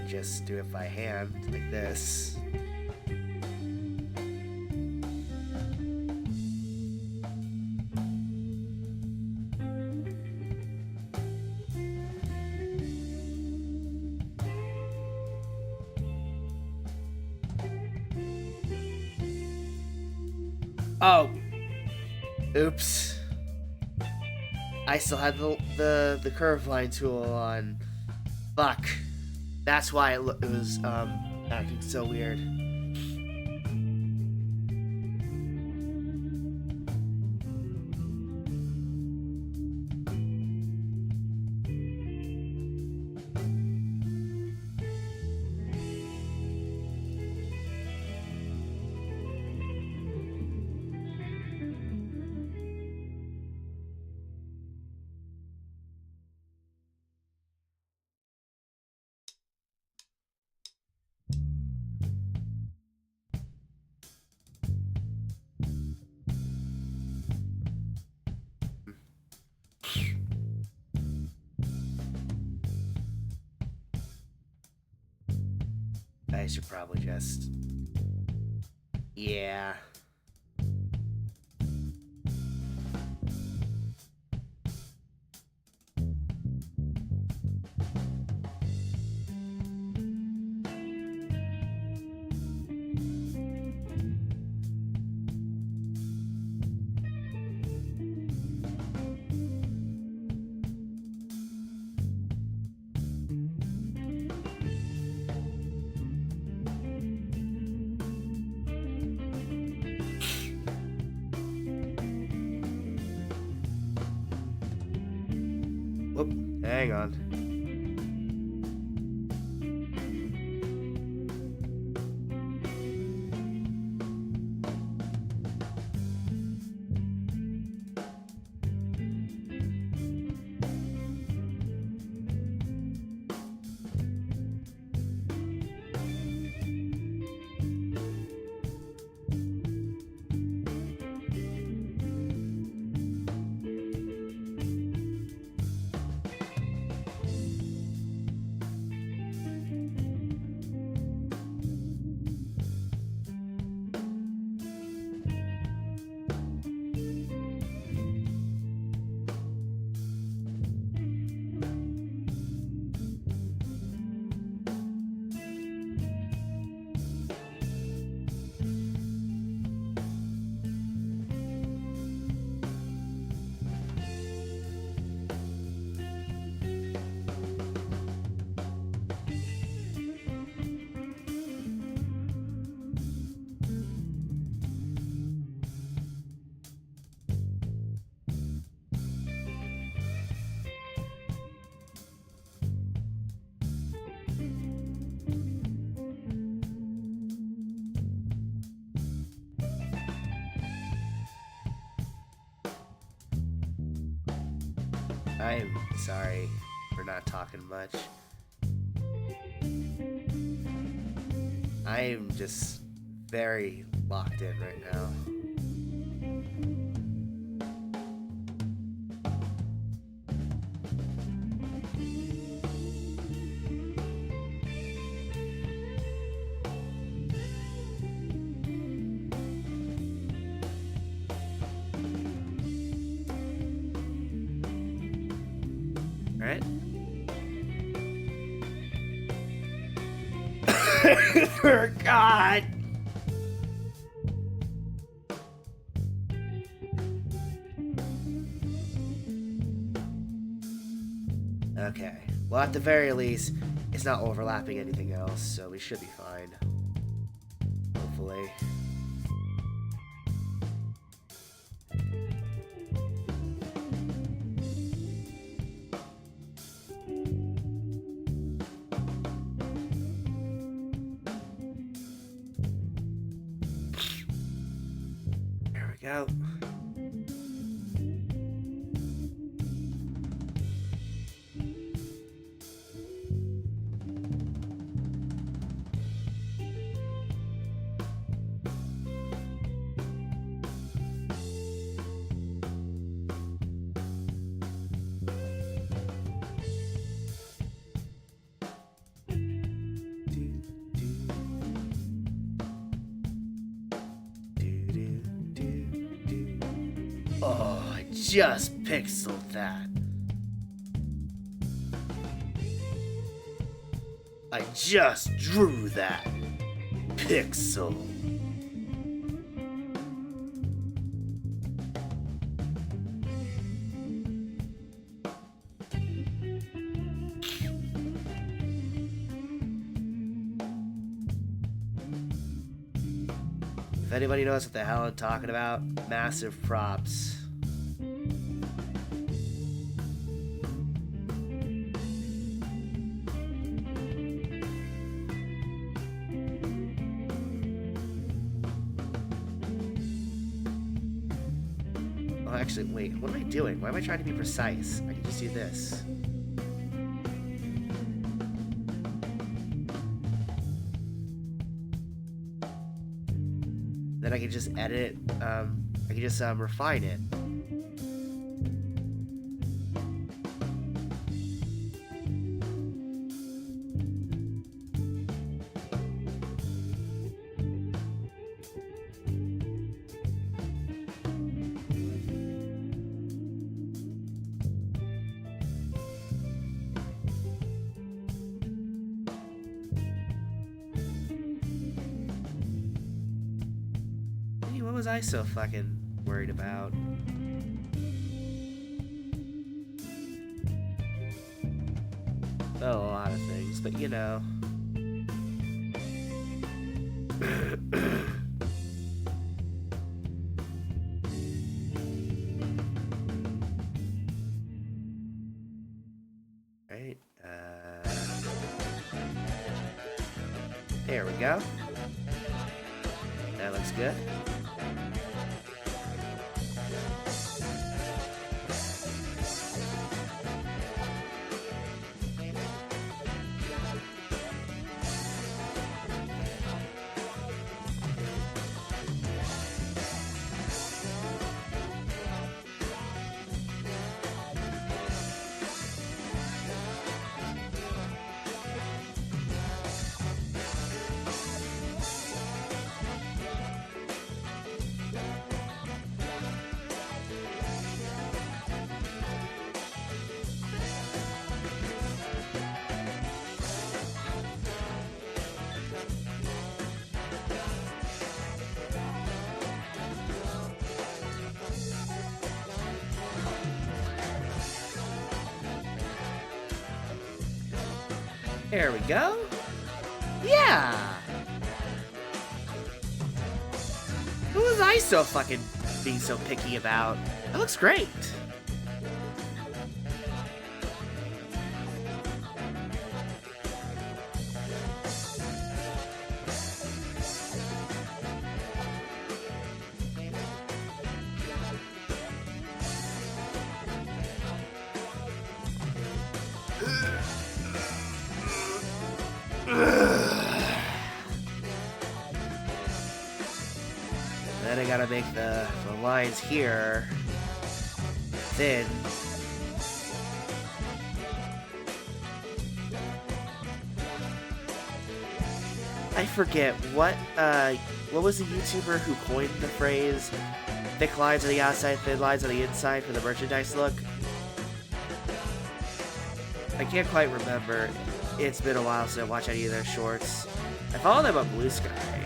could just do it by hand, like this. Oh! Oops. I still had the curve line tool on. Fuck. That's why it was acting so weird. I should probably just... Yeah. Whoop, hang on. I'm sorry for not talking much. I am just very locked in right now. Alright. For God! Okay. Well, at the very least, it's not overlapping anything else, so we should be fine. Hopefully. There we go. Oh, I just pixeled that. I just drew that. Pixel. If anybody knows what the hell I'm talking about, massive props. Oh, actually, wait, what am I doing? Why am I trying to be precise? I can just do this. Then I can just edit it, I can just refine it. What was I so fucking worried about? Well, a lot of things, but you know. Right, there we go. That looks good. There we go. Yeah. What was I so fucking being so picky about? That looks great. Then I gotta make the lines here thin. I forget what was the YouTuber who coined the phrase thick lines on the outside, thin lines on the inside for the merchandise look? I can't quite remember. It's been a while since I watched any of their shorts. I follow them on Blue Sky.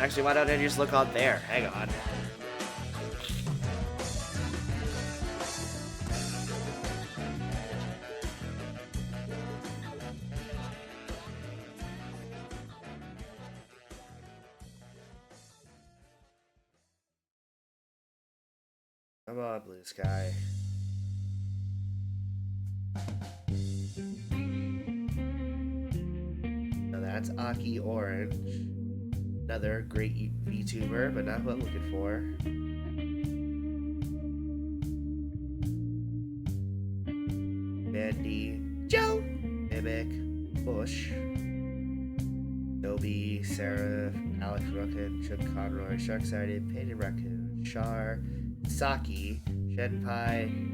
Actually, why don't I just look on there? Hang on. I'm on Blue Sky. Now that's Aki Orange. Another great VTuber, but not what I'm looking for. Mandy, Joe, Mimic, Bush, Dobie, Sarah, Alex Rookin, Chuck Conroy, Sharksided, Painted Raccoon, Char, Saki, Shenpai,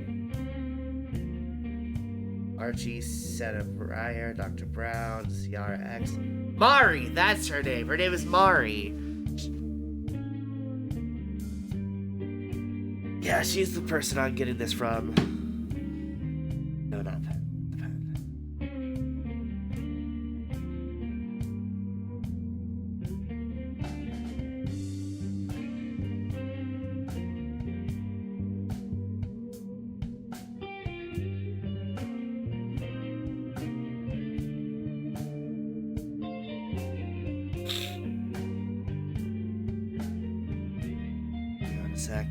Archie, Seta Breyer, Dr. Brown, Ciara X. Mari! That's her name. Her name is Mari. Yeah, she's the person I'm getting this from. No, not Pen. Hang on a sec.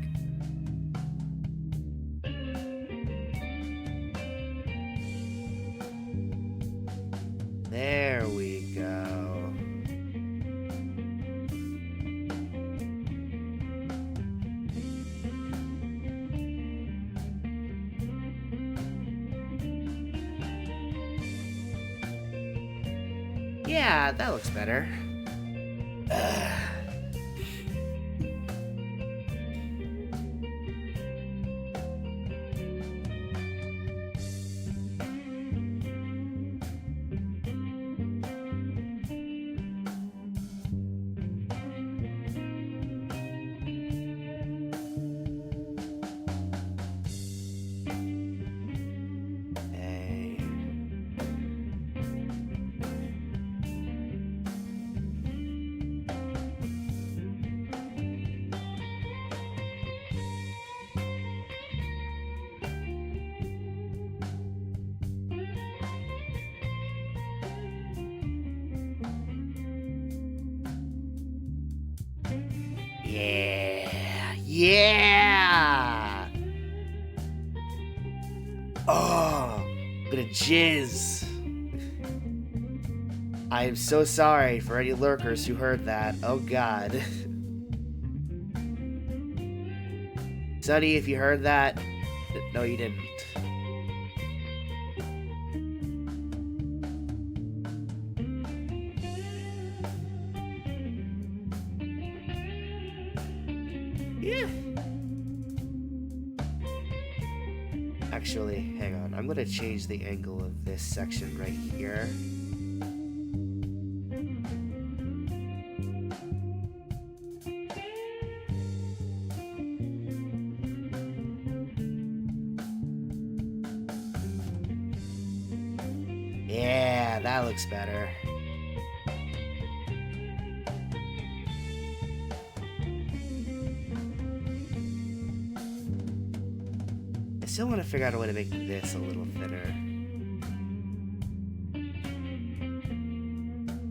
There we go. Yeah, that looks better. Hey. Yeah. Yeah. Oh, I'm gonna jizz. I am so sorry for any lurkers who heard that. Oh god. Sonny, if you heard that, no you didn't. Yeah. Actually, hang on. I'm gonna change the angle of this section right here. Yeah, that looks better. I still want to figure out a way to make this a little thinner.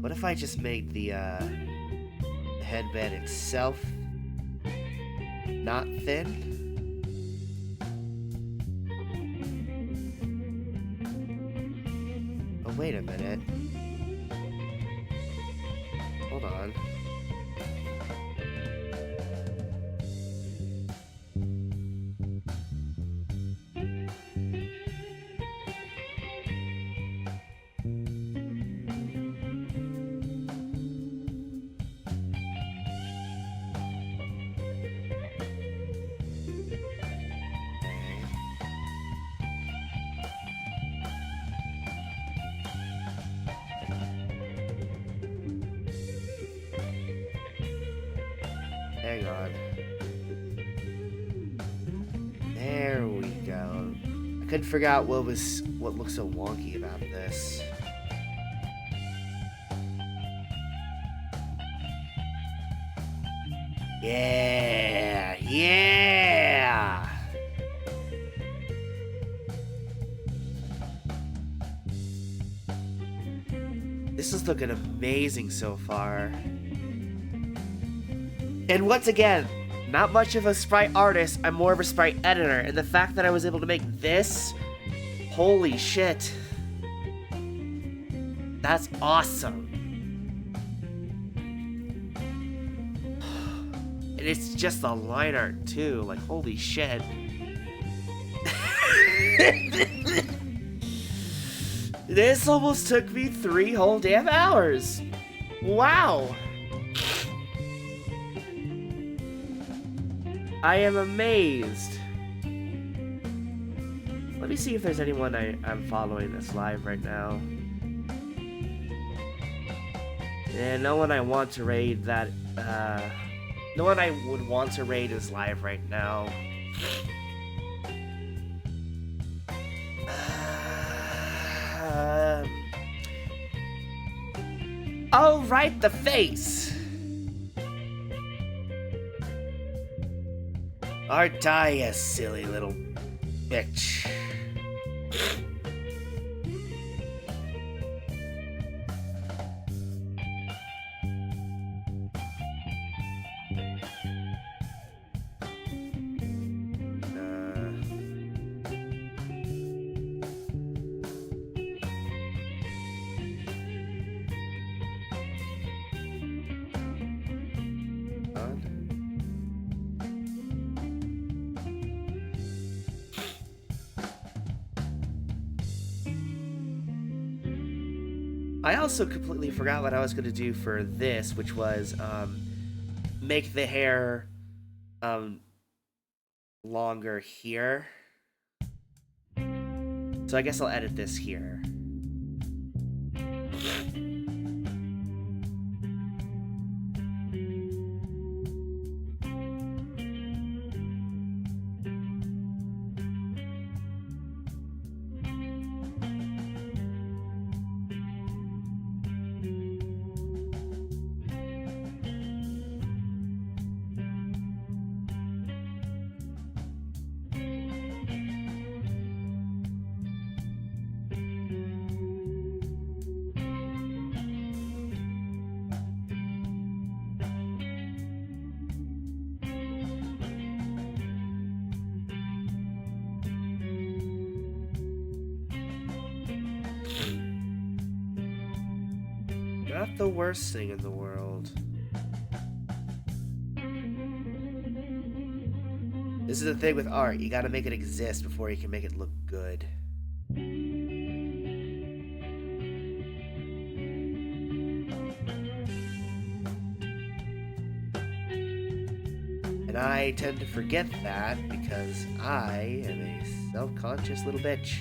What if I just made the headband itself not thin? Oh, wait a minute. Hold on. Hang on. There we go. I couldn't figure out what looked so wonky about this. Yeah, yeah. This is looking amazing so far. And once again, not much of a sprite artist, I'm more of a sprite editor, and the fact that I was able to make this, holy shit. That's awesome. And it's just the line art too, like holy shit. This almost took me 3 whole damn hours. Wow. I am amazed. Let me see if there's anyone I'm following that's live right now. And no one I want to raid that, no one I would want to raid is live right now. Oh, right, the face. Aren't I a silly little bitch? I also completely forgot what I was going to do for this, which was make the hair longer here. So I guess I'll edit this here. Not the worst thing in the world. This is the thing with art. You gotta make it exist before you can make it look good. And I tend to forget that because I am a self-conscious little bitch.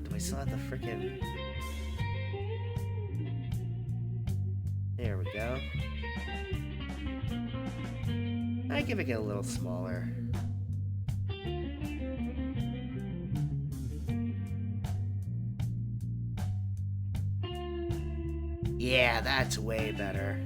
I still have the frickin'... There we go. I can make it a little smaller. Yeah, that's way better.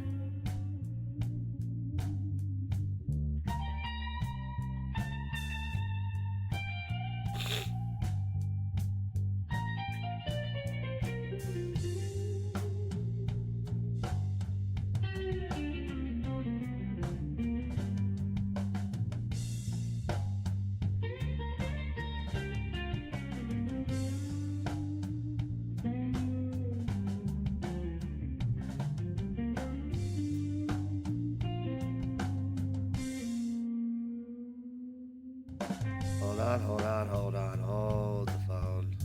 Hold the phone.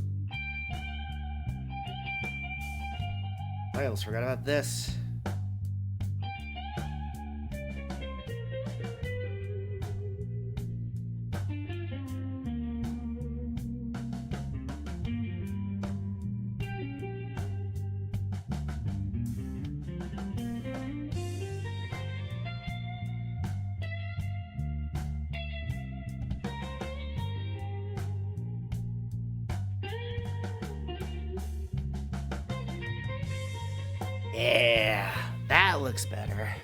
I almost forgot about this. Yeah, that looks better.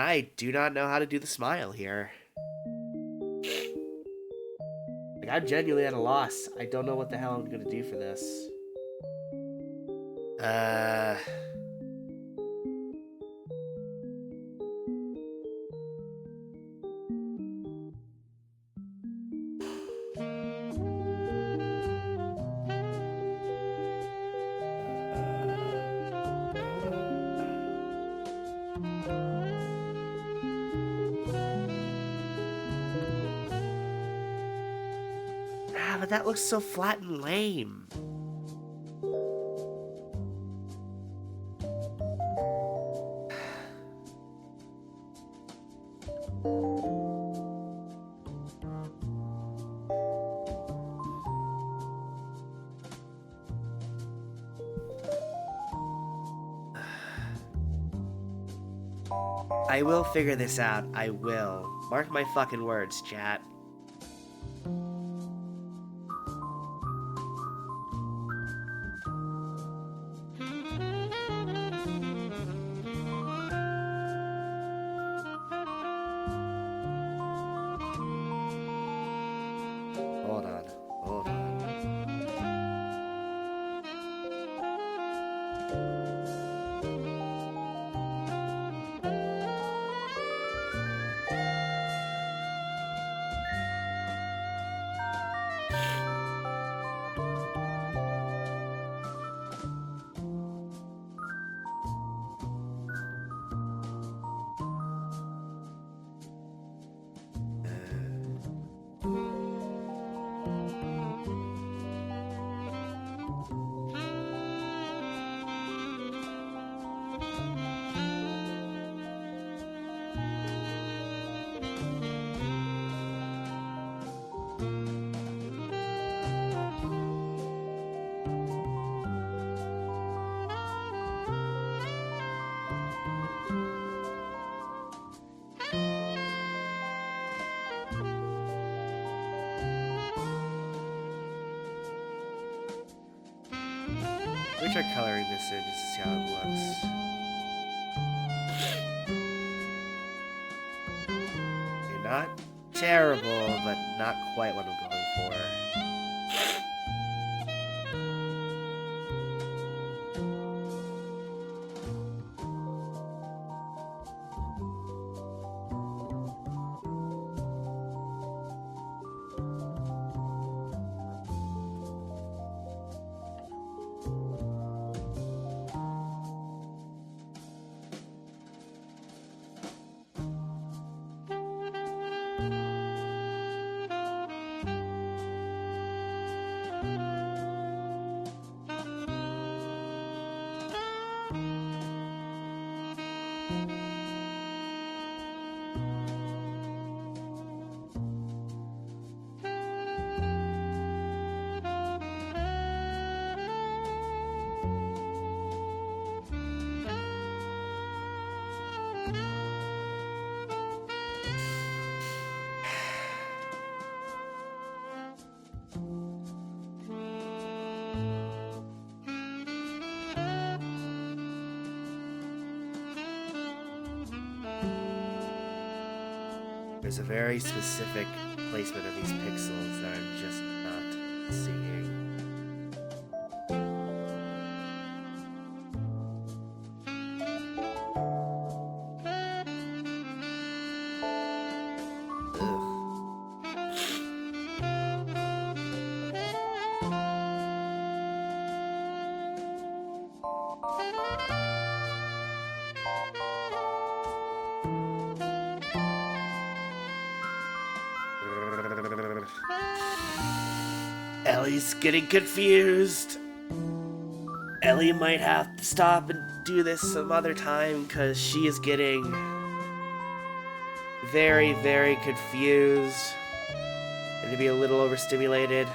I do not know how to do the smile here. Like, I'm genuinely at a loss. I don't know what the hell I'm gonna do for this. But that looks so flat and lame. I will figure this out. I will. Mark my fucking words, chat. Hold on. Hold on. Let me try coloring this in just to see how it looks. Okay, not terrible, but not quite what I'm going for. There's a very specific placement of these pixels that I'm just not seeing. Ellie's getting confused. Ellie might have to stop and do this some other time because she is getting very, very confused and to be a little overstimulated.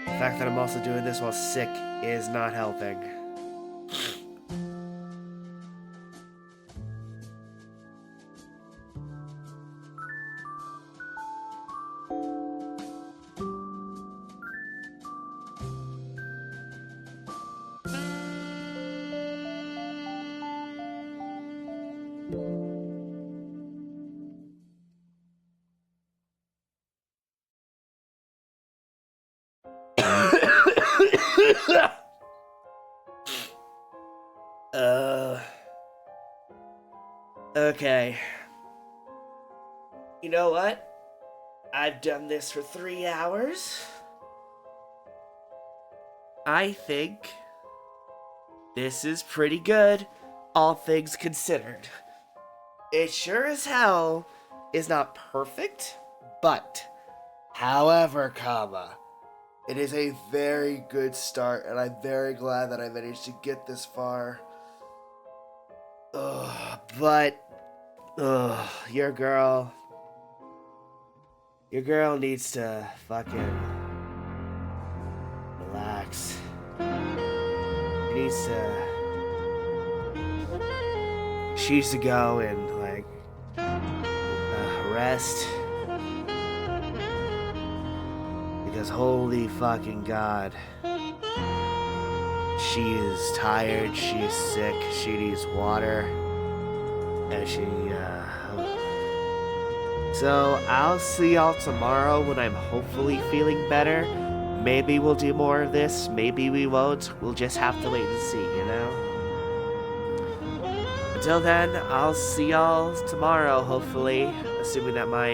The fact that I'm also doing this while sick is not helping. Okay. You know what? I've done this for 3 hours. I think this is pretty good, all things considered. It sure as hell is not perfect, but, however, it is a very good start, and I'm very glad that I managed to get this far. Your girl needs to fucking relax. She needs to go and, like, rest. Because holy fucking god. She is tired, she is sick, she needs water. And So, I'll see y'all tomorrow when I'm hopefully feeling better. Maybe we'll do more of this, maybe we won't. We'll just have to wait and see, you know? Until then, I'll see y'all tomorrow, hopefully. Assuming that my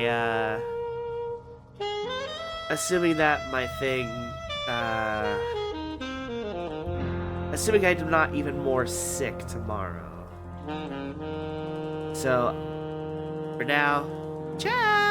thing, assuming I'm not even more sick tomorrow. So, for now, ciao!